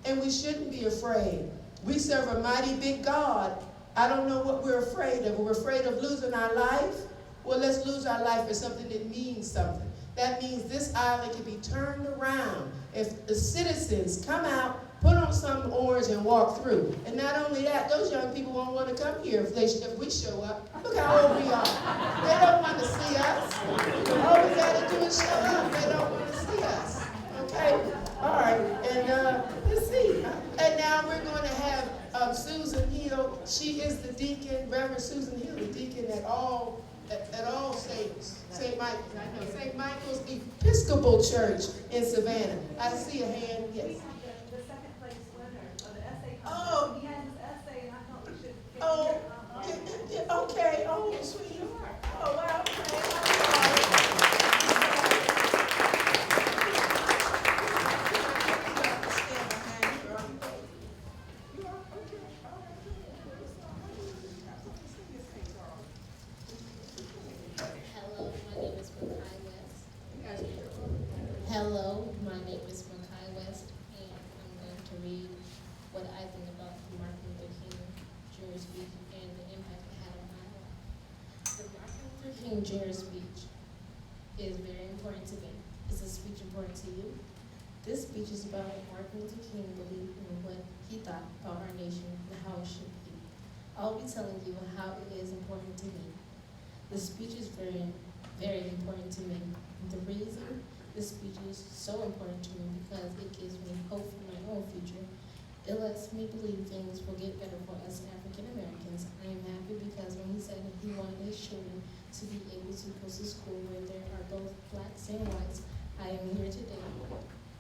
And we shouldn't be afraid. We serve a mighty big God. I don't know what we're afraid of. We're afraid of losing our life. Well, let's lose our life for something that means something. That means this island can be turned around if the citizens come out, put on something orange and walk through. And not only that, those young people won't want to come here if we show up. Look how old we are. They don't want to see us. All we got to do is show up. They don't want to see us. Okay? All right. And let's see. And now we're going to have Susan Hill. She is the deacon, Reverend Susan Hill, the deacon at all saints. St. Michael's, I know. St. Michael's Episcopal Church in Savannah. I see a hand, yes. The second place winner of the essay contest. Oh. He had his essay, and I thought we should. Okay. Oh, sweetheart. Oh, wow. Hello, my name is Makai West, and I'm going to read what I think about Martin Luther King Jr. speech and the impact it had on my life. The Martin Luther King Jr. speech is very important to me. Is this speech important to you? This speech is about what Martin Luther King believed in what he thought about our nation and how it should be. I'll be telling you how it is important to me. The speech is very, very important to me. The reason this speech is so important to me because it gives me hope for my own future. It lets me believe things will get better for us African Americans. I am happy because when he said that he wanted his children to be able to go to school where there are both blacks and whites, I am here today.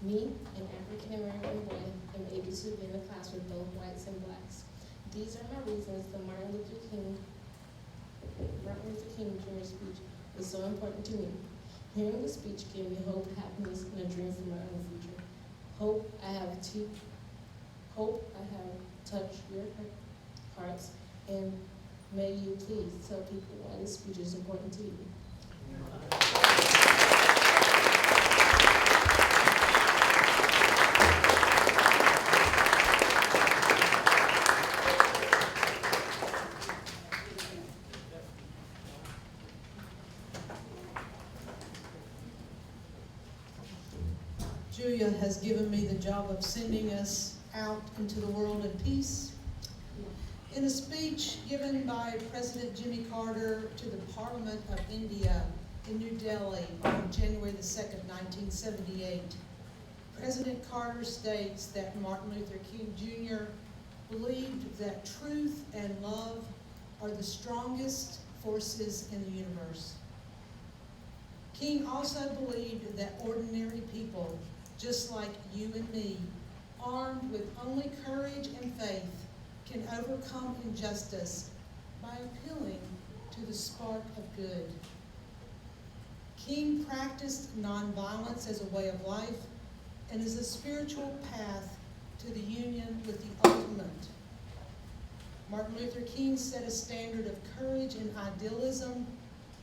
Me, an African American boy, am able to be in a class with both whites and blacks. These are my reasons the Martin Luther King Martin Luther King Jr.'s speech was so important to me. Hearing the speech gave me hope, happiness, and a dream for my own future. Hope I have touched your hearts, and may you please tell people why this speech is important to you. Julia has given me the job of sending us out into the world in peace. In a speech given by President Jimmy Carter to the Parliament of India in New Delhi on January the 2nd, 1978, President Carter states that Martin Luther King Jr. believed that truth and love are the strongest forces in the universe. King also believed that ordinary people, just like you and me, armed with only courage and faith, can overcome injustice by appealing to the spark of good. King practiced nonviolence as a way of life and as a spiritual path to the union with the ultimate. Martin Luther King set a standard of courage and idealism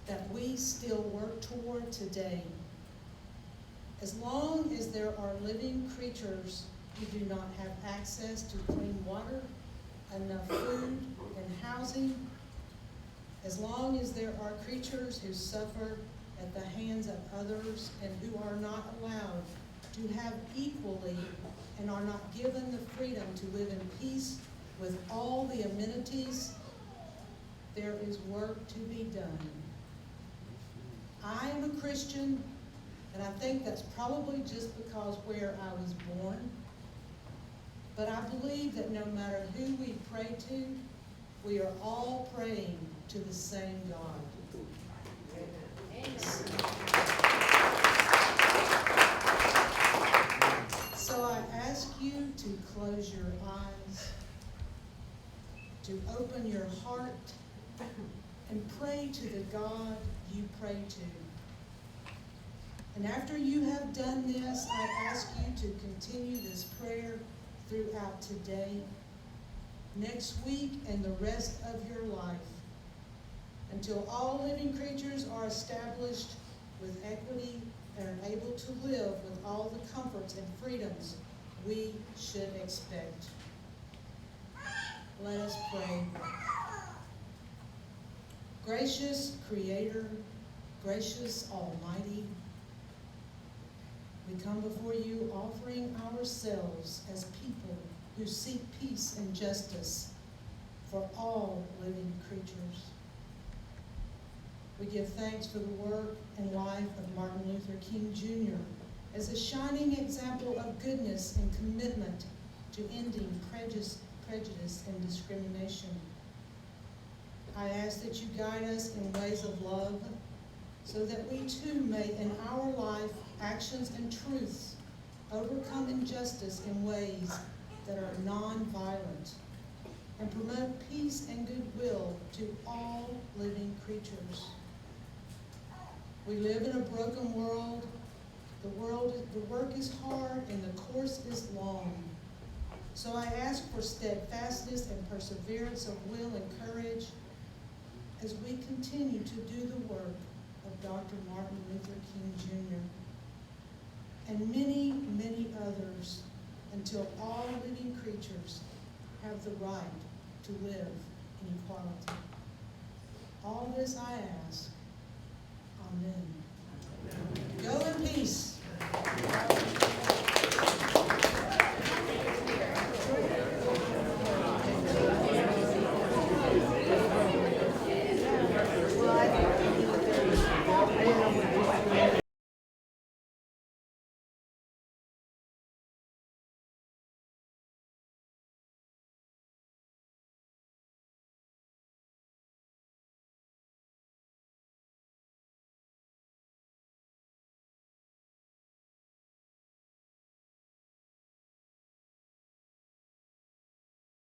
that we still work toward today. As long as there are living creatures who do not have access to clean water, enough food, and housing, as long as there are creatures who suffer at the hands of others and who are not allowed to have equally and are not given the freedom to live in peace with all the amenities, there is work to be done. I am a Christian, and I think that's probably just because where I was born. But I believe that no matter who we pray to, we are all praying to the same God. So I ask you to close your eyes, to open your heart, and pray to the God you pray to. And after you have done this, I ask you to continue this prayer throughout today, next week, and the rest of your life, until all living creatures are established with equity and are able to live with all the comforts and freedoms we should expect. Let us pray. Gracious Creator, gracious Almighty, we come before you offering ourselves as people who seek peace and justice for all living creatures. We give thanks for the work and life of Martin Luther King Jr. as a shining example of goodness and commitment to ending prejudice and discrimination. I ask that you guide us in ways of love so that we too may in our life, actions, and truths overcome injustice in ways that are non-violent and promote peace and goodwill to all living creatures. We live in a broken world. The work is hard and the course is long. So I ask for steadfastness and perseverance of will and courage as we continue to do the work of Dr. Martin Luther King Jr. and many, many others until all living creatures have the right to live in equality. All this I ask. Amen.